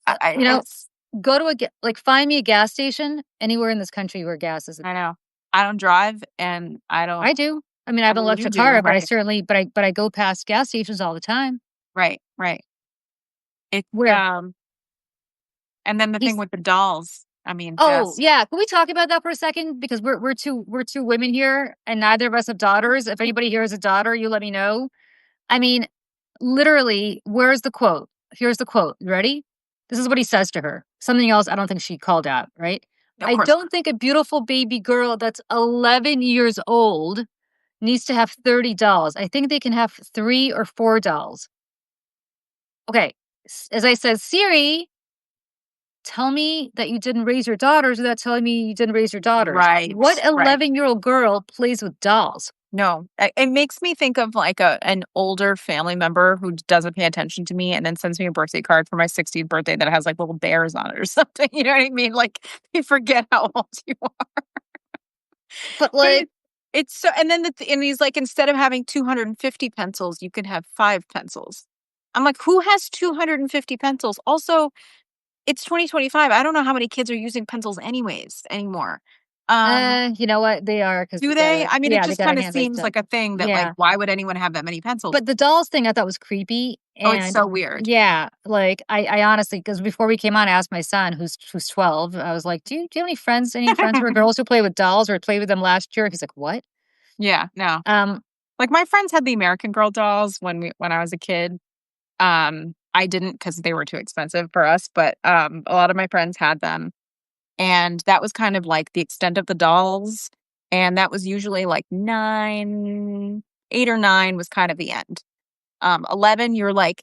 I, it's, Go to find me a gas station anywhere in this country where gas is. I know. I don't drive, and I don't. I do. I mean, I have an You electric do, car, but right? I go past gas stations all the time. Right, right. It's Where and then the thing he's with the dolls. I mean, Oh, just yeah. Can we talk about that for a second? Because we're two women here, and neither of us have daughters. If anybody here has a daughter, you let me know. I mean, literally, where's the quote? Here's the quote. You ready? This is what he says to her. Something else I don't think she called out, right? of I course. don't think a beautiful baby girl that's 11 years old needs to have 30 dolls. I think they can have 3 or 4 dolls. Okay. As I said, Siri, tell me that you didn't raise your daughters without telling me you didn't raise your daughters. Right, What right. 11-year-old girl plays with dolls? No, it makes me think of like an older family member who doesn't pay attention to me and then sends me a birthday card for my 60th birthday that has like little bears on it or something. You know what I mean? Like you forget how old you are. But But like, it's so, and then and he's like, instead of having 250 pencils, you can have 5 pencils. I'm like, who has 250 pencils? Also, it's 2025. I don't know how many kids are using pencils anyways anymore. you know what? They are because Do they? I mean, it they just got a kind of handmade seems stuff. like a thing that, like, Yeah. why would anyone have that many pencils? But the dolls thing I thought was creepy. Oh, it's And so weird. yeah, like I honestly, because before we came on, I asked my son, who's 12, I was like, do you have any friends who are girls who play with dolls or played with them last year? He's like, what? Yeah, no. Um, Like my friends had the American Girl dolls when I was a kid. I didn't because they were too expensive for us, but a lot of my friends had them. And that was kind of like the extent of the dolls. And that was usually like 8 or 9 was kind of the end. 11, you're like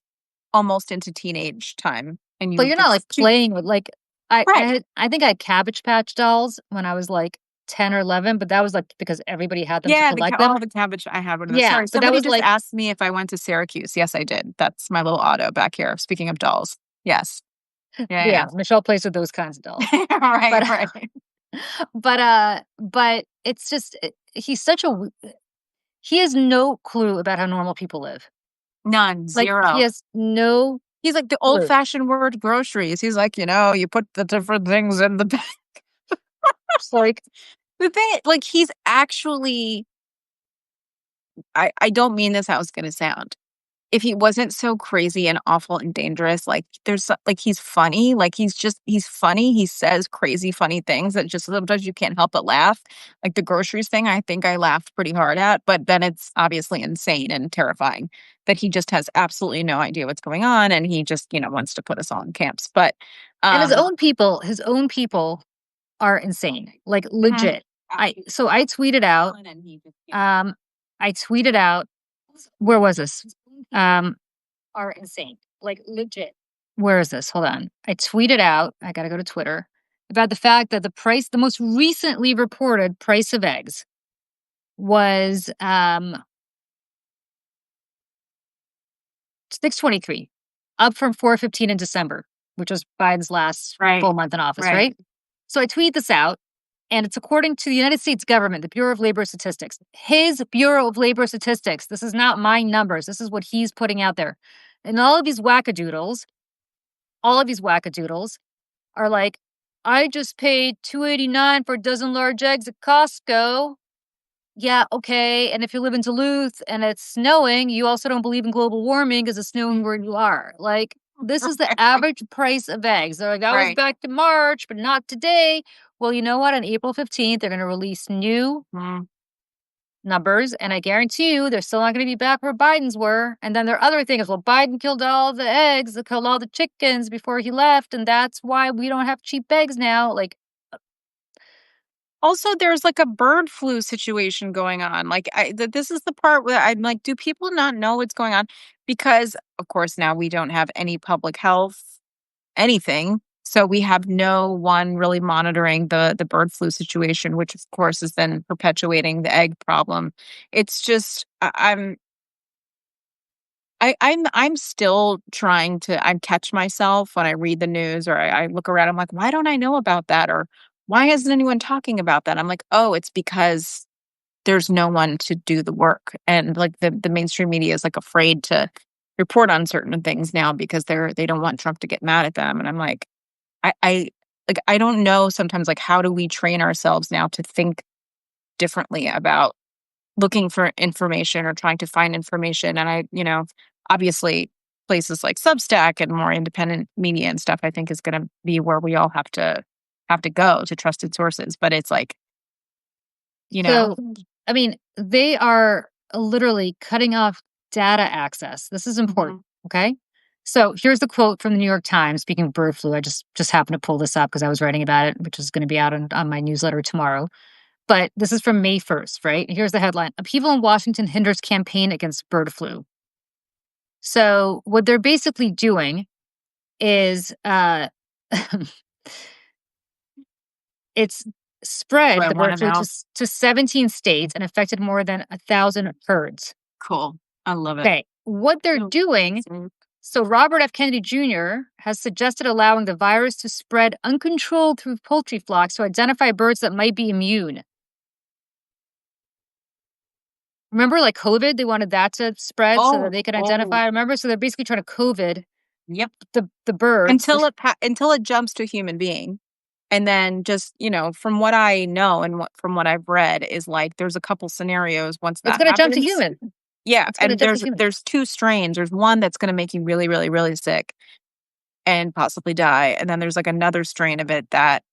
almost into teenage time. And but you're not it's like too, playing with like right. I think I had Cabbage Patch dolls when I was like 10 or 11, but that was like because everybody had them to Yeah, collect them. the cabbage, I had one of those. Yeah, Sorry, but that somebody was just like, asked me if I went to Syracuse. Yes, I did. That's my little auto back here. Speaking of dolls. Yes. Yeah, yeah, Michelle plays with those kinds of dolls. yeah. Right, But right. but it's just he's such a he has no clue about how normal people live. None, Like, he 0. has no He's like the clue. old-fashioned word groceries. He's like, you put the different things in the bag. It's like, The thing, like, he's actually I don't mean this how it's gonna sound. If he wasn't so crazy and awful and dangerous, like, like, he's funny, like, he's funny, he says crazy funny things that just sometimes you can't help but laugh. Like, the groceries thing, I think I laughed pretty hard at, but then it's obviously insane and terrifying that he just has absolutely no idea what's going on, and he just, wants to put us all in camps, but, and um his own people are insane, like, Mhm. legit. I tweeted out, um, I tweeted out where was this? Um, are insane, like, legit. Where is this? Hold on. I tweeted out, I gotta go to Twitter, about the fact that the most recently reported price of eggs was, 6.23, up from 4.15 in December, which was Biden's last Right, full month in office, right. right? So I tweet this out, and it's according to the United States government, the Bureau of Labor Statistics. His Bureau of Labor Statistics. This is not my numbers. This is what he's putting out there. And all of these wackadoodles are like, I just paid $2.89 for a dozen large eggs at Costco. Yeah, okay. And if you live in Duluth and it's snowing, you also don't believe in global warming because it's snowing where you are. Like, this is the average price of eggs. They're like, I was Right. back to March, but not today. Well, you know what? On April 15th, they're going to release new Mm. numbers. And I guarantee you, they're still not going to be back where Biden's were. And then their other thing is, well, Biden killed all the eggs, they killed all the chickens before he left. And that's why we don't have cheap eggs now. Like, Also, there's, like, a bird flu situation going on, like, this is the part where I'm like, do people not know what's going on? Because, of course, now we don't have any public health anything, so we have no one really monitoring the bird flu situation, which, of course, is then perpetuating the egg problem. It's just I'm still trying to I catch myself when I read the news or I look around, I'm like, "Why don't I know about that?" Or, "Why isn't anyone talking about that?" I'm like, "Oh, it's because there's no one to do the work." And, like, the mainstream media is, like, afraid to report on certain things now because they don't want Trump to get mad at them, and I'm like, I don't know sometimes, like, how do we train ourselves now to think differently about looking for information or trying to find information. And obviously places like Substack and more independent media and stuff, I think is going to be where we all have to go to trusted sources. But it's like, you know, so, I mean, they are literally cutting off data access. This is important. Mhm. Okay. So here's the quote from the New York Times. Speaking of bird flu, I just happened to pull this up because I was writing about it, which is going to be out on my newsletter tomorrow. But this is from May 1st, right? Here's the headline: Upheaval in Washington hinders campaign against bird flu. So what they're basically doing is it's Do spread I the want bird to flu know? to 17 states and affected more than 1,000 herds. Cool. I love it. Okay, what they're Oh, doing, so so Robert F. Kennedy Jr. has suggested allowing the virus to spread uncontrolled through poultry flocks to identify birds that might be immune. Remember, like COVID, they wanted that to spread so that Oh, they could oh, identify. Remember, so they're basically trying to COVID yep. the birds. Until it jumps to a human being. And then just, from what I know and from what I've read is like there's a couple scenarios once It's that going to jump to happens. human. Yeah, It's going to and jump to there's human. there's 2 strains. There's one that's gonna make you really, really, really sick and possibly die, and then there's, like, another strain of it that,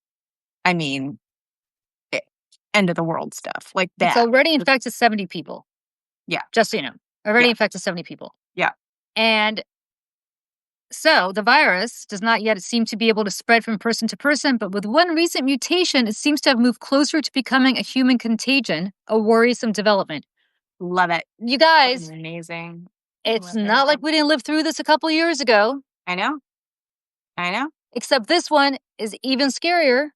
I mean, eh, end of the world stuff, like, It's bad. already Just infected 70 people. yeah, Just so you know, already yeah, infected 70 people. yeah. And so the virus does not yet seem to be able to spread from person to person, but with one recent mutation, it seems to have moved closer to becoming a human contagion, a worrisome development. Love it. You guys, Amazing. it's Love not like it. we didn't live through this a couple years ago, I know, I know. except this one is even scarier.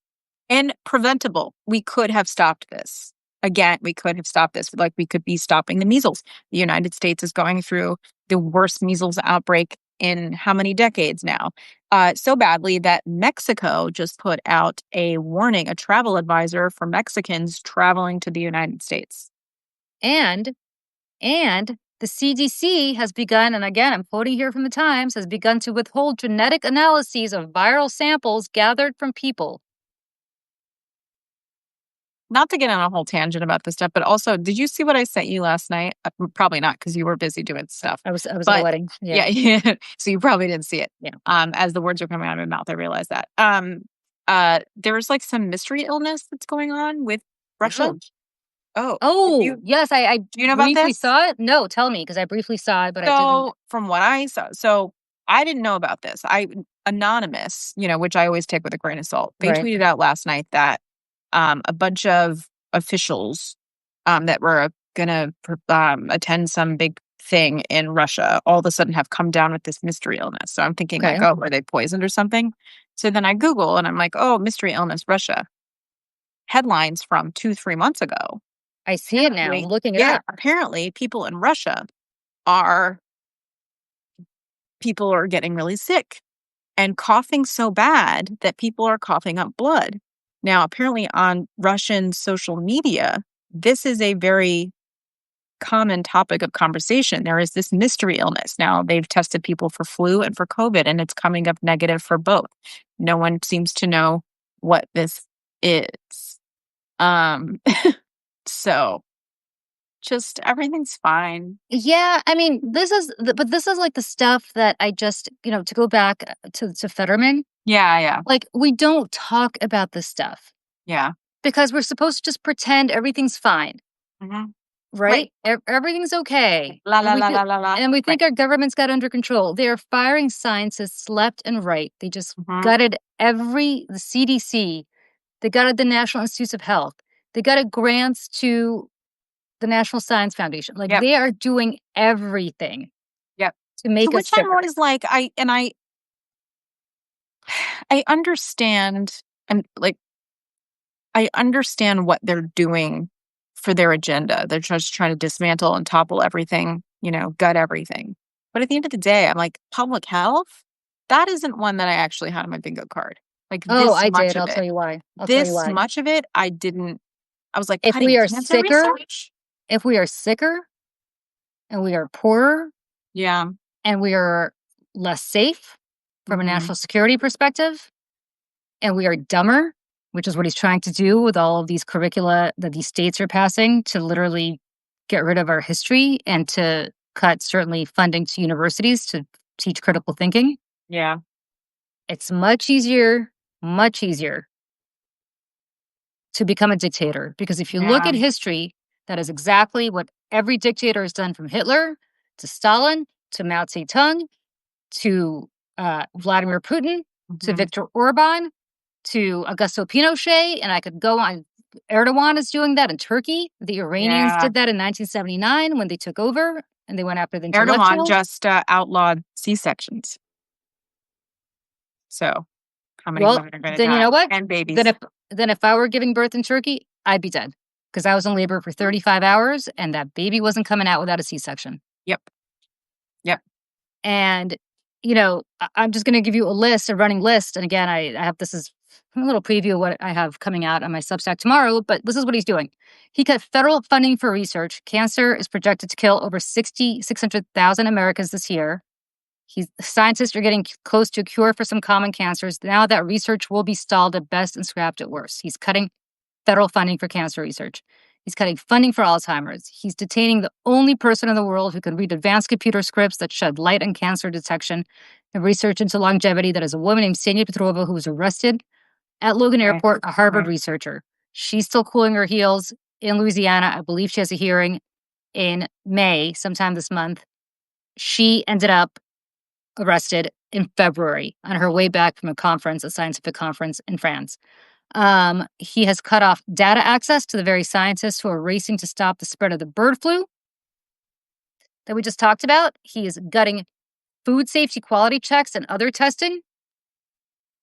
And preventable. We could have stopped this. Again, we could have stopped this, like, we could be stopping the measles. The United States is going through the worst measles outbreak in how many decades now? So badly that Mexico just put out a warning, a travel advisor for Mexicans traveling to the United States. And the CDC has begun, and again, I'm quoting here from the Times, has begun to withhold genetic analyses of viral samples gathered from people. Not to get on a whole tangent about this stuff, but also, did you see what I sent you last night? Probably not because you were busy doing stuff. I was at a But wedding. Yeah. yeah, yeah. So you probably didn't see it. Yeah. As the words are coming out of my mouth, I realized that. There's like some mystery illness that's going on with Russia. Oh. Oh, Oh, yes, I do you know about briefly this? saw it. No, tell me, because I briefly saw it, but I didn't. So from what I saw, so I didn't know about this. Anonymous, which I always take with a grain of salt. They Right. tweeted out last night that a bunch of officials that were going to attend some big thing in Russia all of a sudden have come down with this mystery illness. So I'm thinking like, Okay. oh, were they poisoned or something? So then I Google and I'm like, oh, mystery illness, Russia. Headlines from 2, 3 months ago. I see it now. I'm Apparently, looking it yeah, up. apparently people in Russia are people are getting really sick and coughing so bad that people are coughing up blood. Now, apparently on Russian social media, this is a very common topic of conversation. There is this mystery illness. Now, they've tested people for flu and for COVID, and it's coming up negative for both. No one seems to know what this is. Um, so just everything's fine. Yeah, I mean, but this is like the stuff that I just, to go back to Fetterman, Yeah, yeah, like we don't talk about this stuff yeah. because we're supposed to just pretend everything's fine, Mhm. Right. right? Everything's okay. La la la la la la. And we Right. think our government's got under control. They are firing scientists left and right. They just Mhm. gutted the CDC. They gutted the National Institutes of Health. They gutted grants to the National Science Foundation. Like Yep. they are doing everything Yep. to To make us which I'm sicker. always like, I understand, and like I understand what they're doing for their agenda. They're just trying to dismantle and topple everything, gut everything. But at the end of the day, I'm like, public health, that isn't one that I actually had on my bingo card. Like Oh, this I much did. of I'll tell it. you why. I'll tell you This why. much of it, I didn't. I was like, If we cutting are cancer sicker, research? if we are sicker and we are poorer Yeah. and we are less safe from a Hmm. national security perspective, and we are dumber, which is what he's trying to do with all of these curricula that these states are passing to literally get rid of our history and to cut certainly funding to universities to teach critical thinking. Yeah. It's much easier to become a dictator because if you look Yeah. at history, that is exactly what every dictator has done from Hitler to Stalin to Mao Zedong to Vladimir Putin to Hmm. Viktor Orban to Augusto Pinochet, and I could go on. Erdogan is doing that in Turkey. The Iranians Yeah. did that in 1979 when they took over and they went after the Erdogan intellectuals. just outlawed C-sections. So how many Well, women are going to then you know die? what? And Then babies. if then if I were giving birth in Turkey, I'd be dead because I was in labor for 35 hours and that baby wasn't coming out without a C-section. Yep. Yep. And I'm just going to give you a running list. And again, I have this is a little preview of what I have coming out on my Substack tomorrow. But this is what he's doing. He cut federal funding for research. Cancer is projected to kill over 600,000 Americans this year. Scientists are getting close to a cure for some common cancers. Now that research will be stalled at best and scrapped at worst. He's cutting federal funding for cancer research. He's cutting funding for Alzheimer's. He's detaining the only person in the world who can read advanced computer scripts that shed light on cancer detection and research into longevity. That is a woman named Ksenia Petrova who was arrested at Logan Right. Airport, a Harvard Right. researcher. She's still cooling her heels in Louisiana. I believe she has a hearing in May, sometime this month. She ended up arrested in February on her way back from a scientific conference in France. He has cut off data access to the very scientists who are racing to stop the spread of the bird flu that we just talked about. He is gutting food safety quality checks and other testing.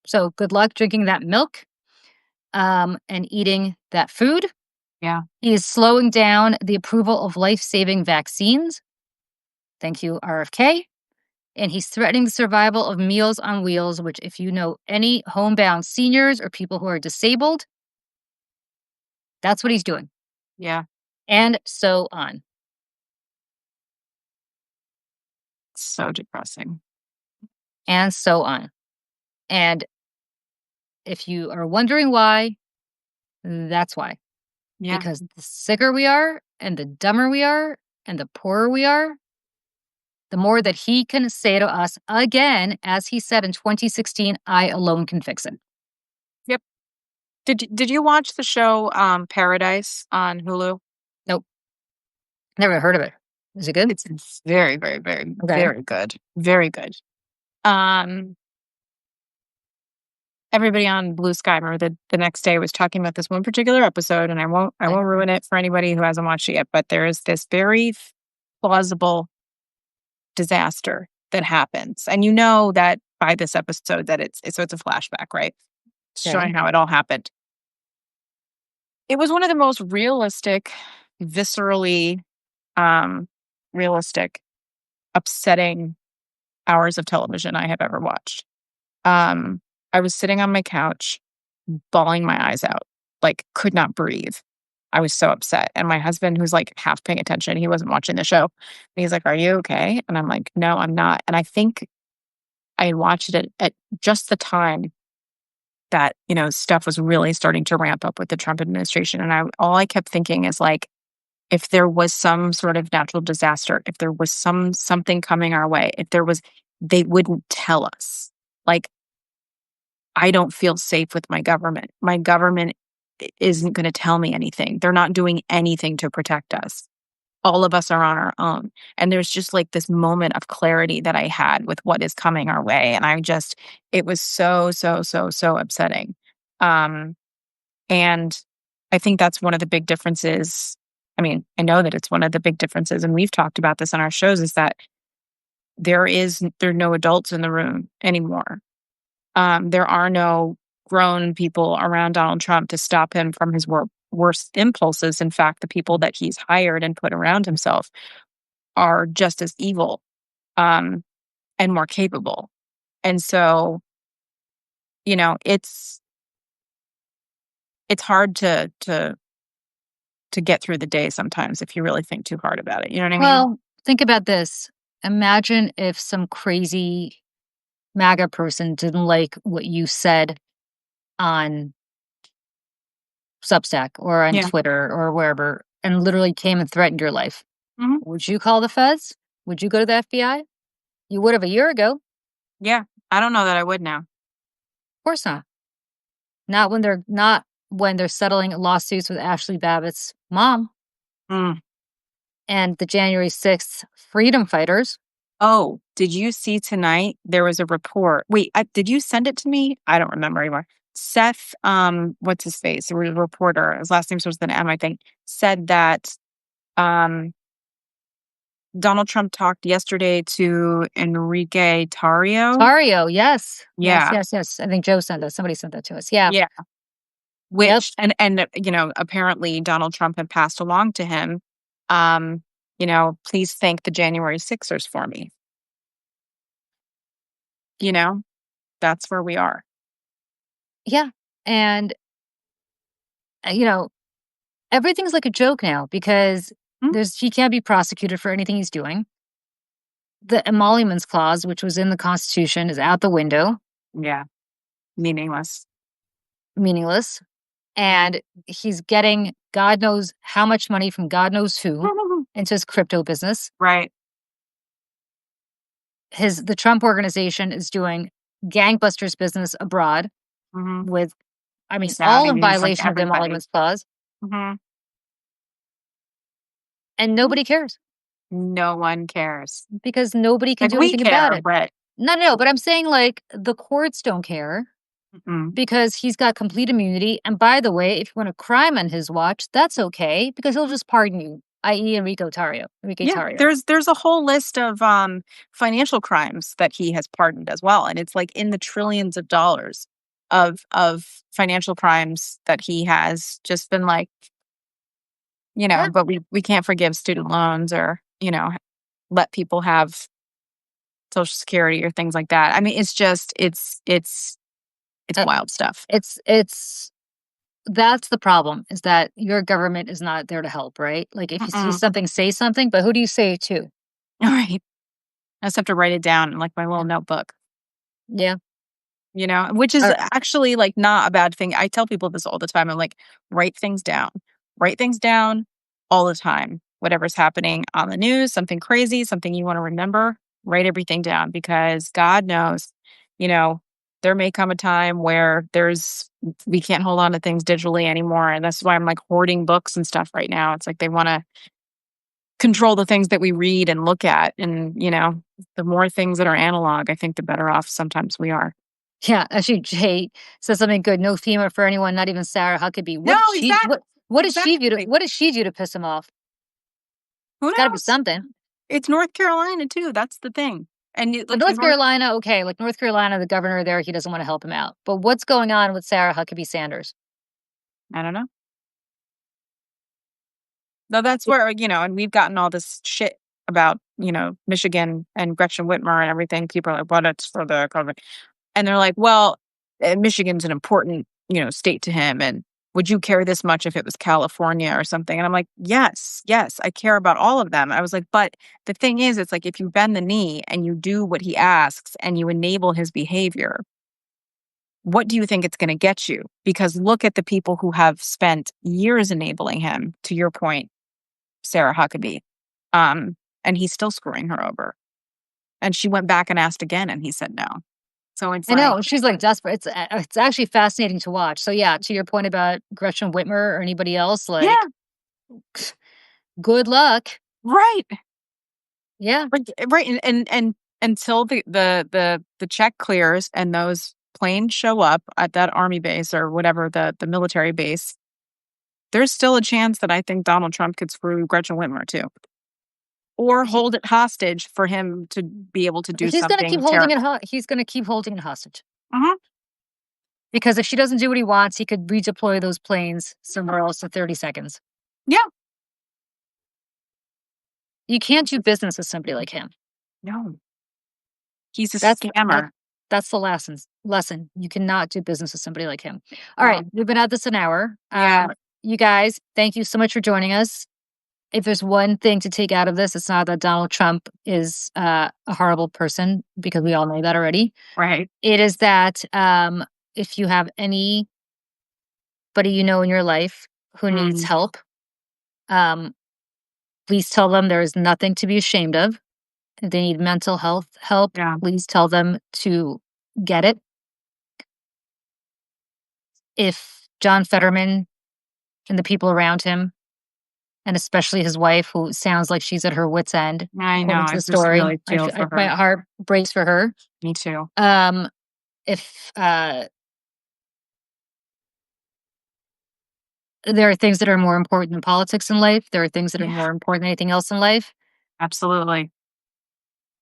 So good luck drinking that milk and eating that food. Yeah. He is slowing down the approval of life saving vaccines. Thank you, RFK. And he's threatening the survival of Meals on Wheels, which, if you know any homebound seniors or people who are disabled, that's what he's doing. Yeah. And so on. So depressing. And so on. And if you are wondering why, that's why. Yeah. Because the sicker we are, and the dumber we are, and the poorer we are, the more that he can say to us again, as he said in 2016, I alone can fix it. Yep. Did you watch the show Paradise on Hulu? Nope. Never heard of it. Is it good? It's very, very, very, Okay. very good. Very good. Um, Everybody on Blue Sky, remember the next day was talking about this one particular episode, and I Okay. won't ruin it for anybody who hasn't watched it yet, but there is this very plausible disaster that happens. And you know that by this episode that so it's a flashback, right? Okay. Showing how it all happened. It was one of the most realistic, viscerally um realistic, upsetting hours of television I have ever watched. Um, I was sitting on my couch, bawling my eyes out, like, could not breathe. I was so upset. And my husband, who's like half paying attention, he wasn't watching the show. And he's like, "Are you okay?" And I'm like, "No, I'm not." And I think I had watched it at just the time that, stuff was really starting to ramp up with the Trump administration. And all I kept thinking is like, if there was some sort of natural disaster, if there was something coming our way, if there was, they wouldn't tell us. Like, I don't feel safe with my government. My government isn't going to tell me anything. They're not doing anything to protect us. All of us are on our own. And there's just like this moment of clarity that I had with what is coming our way. And it was so, so, so, so upsetting. Um, and I think that's one of the big differences. I mean, I know that it's one of the big differences, and we've talked about this on our shows, is that there are no adults in the room anymore. There are no grown people around Donald Trump to stop him from his worst impulses. In fact, the people that he's hired and put around himself are just as evil, um, and more capable. And so, it's hard to get through the day sometimes if you really think too hard about it. You know what I mean? Well, think about this. Imagine if some crazy MAGA person didn't like what you said on Substack or on Yeah. Twitter or wherever and literally came and threatened your life. Mhm. Would you call the feds? Would you go to the FBI? You would have a year ago. Of Yeah. I don't know that I would now. course not. Not when they're settling lawsuits with Ashley Babbitt's mom Mm. and the January 6th freedom fighters. Oh, did you see tonight there was a report? Wait, did you send it to me? I don't remember anymore. Seth, what's his face? A reporter. His last name starts with an M, I think. Said that um, Donald Trump talked yesterday to Enrique Tarrio. Tario, yes. Yes, Yeah, yes, yes. I think Joe sent that. Somebody sent that to us. Yeah. yeah. Yep. Which and apparently Donald Trump had passed along to him. Um, please thank the January Sixers for me. You know, that's where we are. Yeah. And, uh, you know, everything's like a joke now because Mm, he can't be prosecuted for anything he's doing. The emoluments clause, which was in the Constitution, is out the window, yeah, meaningless. meaningless. Mhm. And he's getting God knows how much money from God knows who into his crypto business. Right. The Trump organization is doing gangbusters business abroad Mhm. with, I mean, all in Saudis, like violation of the everybody. emoluments clause, Mhm. and Mhm. nobody cares No one cares. because nobody can Like, do we anything about care, it. but No, no, but I'm saying like the courts don't care mm-mm. because he's got complete immunity. And by the way, if you want a crime on his watch, that's okay because he'll just pardon you, i.e., Enrique Yeah, Tarrio. there's a whole list of, financial crimes that he has pardoned as well, and it's, like, in the trillions of dollars of financial crimes that he has just been like, Yeah, but we can't forgive student loans or, let people have Social Security or things like that. I mean, it's just it's uh, wild stuff. it's that's the problem is that your government is not there to help, right? Like if you see Mm-mm. something, say something, but who do you say it to? Alright. I just have to write it down in, like, my little Yeah, notebook. yeah. Which is Uh, actually, like, not a bad thing. I tell people this all the time. I'm like, write things down. Write things down all the time. Whatever's happening on the news, something crazy, something you want to remember, write everything down because God knows, you know, there may come a time where we can't hold on to things digitally anymore. And that's why I'm like hoarding books and stuff right now. It's like they want to control the things that we read and look at. And, the more things that are analog, I think the better off sometimes we are. yeah. Actually, Jay said something good. No FEMA for anyone, not even Sarah Huckabee. No, exactly. Exactly. What does she do to piss him off? Who It's got to be knows? something. It's North Carolina too, that's the thing. And But like North you've already Carolina, okay, like North Carolina, the governor there, he doesn't want to help him out. But what's going on with Sarah Huckabee Sanders? I don't know. No, that's where, and we've gotten all this shit about, Michigan and Gretchen Whitmer and everything. People are like, "Well, it's for the government." And they're like, "Well, Michigan's an important, state to him, and would you care this much if it was California or something?" And I'm like, "Yes, yes, I care about all of them." I was like, "But the thing is, it's like if you bend the knee and you do what he asks and you enable his behavior, what do you think it's gonna get you? Because look at the people who have spent years enabling him, to your point, Sarah Huckabee, um, and he's still screwing her over. And she went back and asked again, and he said no. So it's I like, know, she's, like, desperate. It's actually fascinating to watch. So, yeah, to your point about Gretchen Whitmer or anybody else, like, yeah, good luck. right, Yeah. right, and until the check clears and those planes show up at that army base or whatever the military base, there's still a chance that I think Donald Trump could screw Gretchen Whitmer too, or He hold it hostage for him to be able to do he's gonna keep something holding it terrible. ho he's gonna keep holding it hostage, Mhm. because if she doesn't do what he wants, he could redeploy those planes somewhere else in 30 seconds. Yeah. You can't do business with somebody like him. No. He's a That's that scammer. that's the lesson. You cannot do business with somebody like him. All right, No. we've been at this an hour. Yeah. You guys, thank you so much for joining us. If there's one thing to take out of this, it's not that Donald Trump is a horrible person, because we all know that already. Right. It is that if you have anybody you know in your life who needs Mm. help, um, please tell them there is nothing to be ashamed of. If they need mental health help, Yeah. please tell them to get it. If John Fetterman and the people around him, and especially his wife, who sounds like she's at her wits' end, I know. according to I the just story, really feel for my her. heart breaks for her. Me too. Um, if there are things that are more important than politics in life, there are things that are Yeah. more important than anything else in life. Absolutely.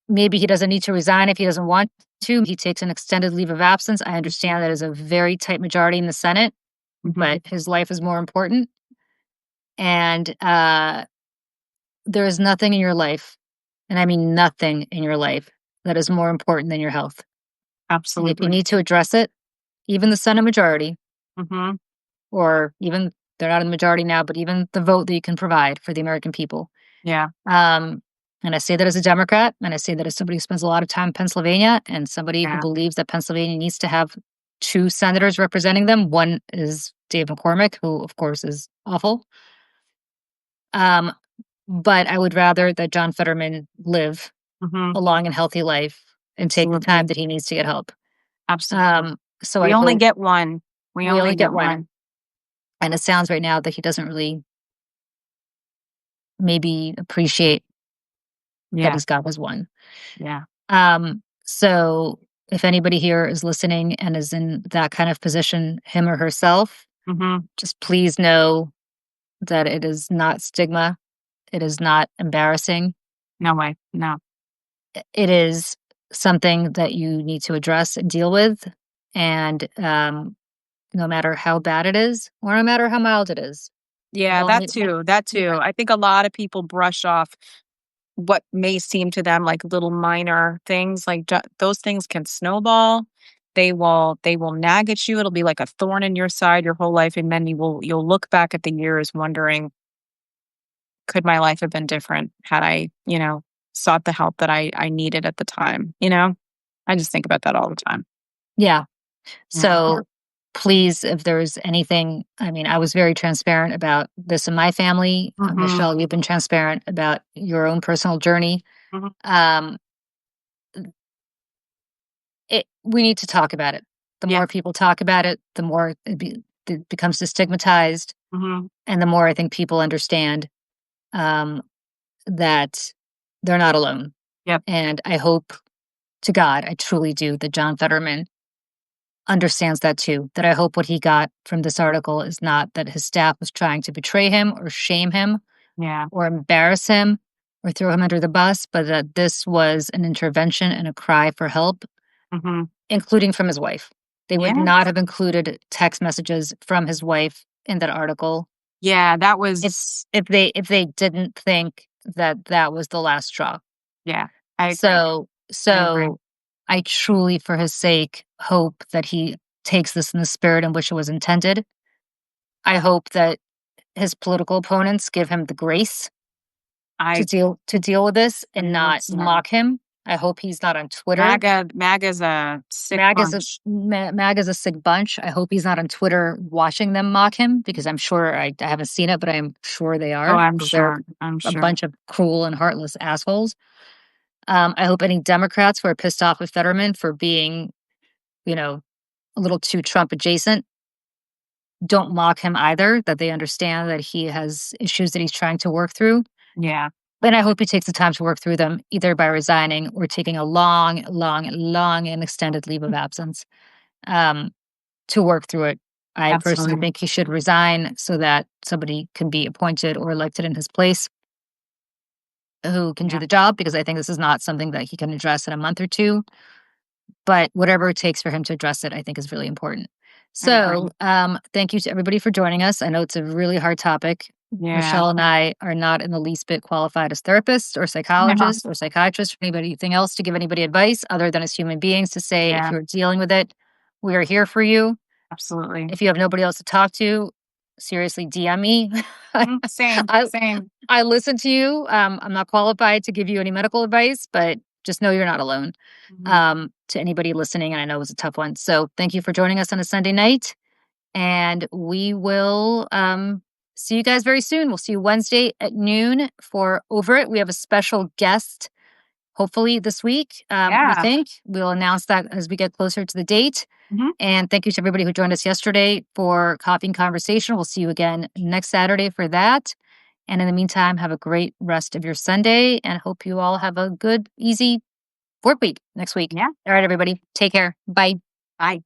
Maybe he doesn't need to resign if he doesn't want to. He takes an extended leave of absence. I understand that is a very tight majority in the Senate, Mhm. but his life is more important. And there is nothing in your life, and I mean nothing in your life, that is more important than your health. And if you Absolutely. need to address it, even the Senate majority, Mhm. or even they're not in the majority now, but even the vote that you can provide for the American people. Yeah. Um, and I say that as a Democrat, and I say that as somebody who spends a lot of time in Pennsylvania, and somebody who Yeah. believes that Pennsylvania needs to have two senators representing them. One is Dave McCormick, who, of course, is awful. Um, but I would rather that John Fetterman live Mhm. a long and healthy life and take the time Absolutely. that he needs to get help. Absolutely. So I We only hope get one. We we only only get get one. one. And it sounds right now that he doesn't really maybe appreciate that Yeah. he's got his one. Yeah. So if anybody here is listening and is in that kind of position, him or herself, Mhm. just please know that it is not stigma. It is not embarrassing. No way. No. It is something that you need to address and deal with. And no matter how bad it is, or no matter how mild it is, we Yeah, all that need. too. That Yeah, too. I think a lot of people brush off what may seem to them like little minor things, like those things can snowball. They will nag at you. It'll be like a thorn in your side your whole life, and then you'll look back at the years wondering, could my life have been different had I, sought the help that I needed at the time, you know? I just think about that all the time. yeah. Yeah. So please, if there's anything, I mean, I was very transparent about this in my family. Mhm. Michelle, you've been transparent about your own personal journey. Mhm. Um, we need to talk about it. The Yeah. more people talk about it, the more it becomes destigmatized, Mhm. and the more I think people understand um, that they're not alone. Yep. And I hope to God, I truly do, that John Fetterman understands that too. That I hope what he got from this article is not that his staff was trying to betray him or shame him Yeah. or embarrass him or throw him under the bus, but that this was an intervention and a cry for help, Mhm. including from his wife. They would Yeah. not have included text messages from his wife in that article Yeah, that if was if they didn't think that that was the last straw. yeah, I agree. So I agree. so I truly, for his sake, hope that he takes this in the spirit in which it was intended. I hope that his political opponents give him the grace I to deal with this and I hope not so. mock him. I hope he's not on Twitter. MAGA's a sick bunch. MAGA's a sick bunch. I hope he's not on Twitter watching them mock him because I'm sure I haven't seen it, but I am sure they Oh, are I'm because they're sure, I'm a sure. bunch of cruel and heartless assholes. I hope any Democrats who are pissed off with Fetterman for being, you know, a little too Trump adjacent don't mock him either, that they understand that he has issues that he's trying to work through. Yeah, And I hope he takes the time to work through them, either by resigning or taking a long, long, long and extended leave of absence um, to work through it. I personally absolutely. think he should resign so that somebody can be appointed or elected in his place who can do Yeah, the job, because I think this is not something that he can address in a month or two. But whatever it takes for him to address it, I think is really important. I agree. So, thank you to everybody for joining us. I know it's a really hard topic. Yeah. Michelle and I are not in the least bit qualified as therapists or Yeah, psychologists or psychiatrists or anything else to give anybody advice other than as human beings to say, if yeah, you're dealing with it, we are here for you. absolutely. If you have nobody else to talk to, seriously, DM me. I, Same, I same. I listen to you. I'm not qualified to give you any medical advice, but just know you're not alone. Mhm. To anybody listening, and I know it was a tough one. So thank you for joining us on a Sunday night, and we will see you guys very soon. We'll see you Wednesday at noon for Over It. We have a special guest, hopefully this week. We Yeah. think we'll announce that as we get closer to the date. Mhm. And thank you to everybody who joined us yesterday for Coffee and Conversation. We'll see you again next Saturday for that. And in the meantime, have a great rest of your Sunday and hope you all have a good, easy work week next week. Yeah. All right, everybody. Take care. Bye. Bye.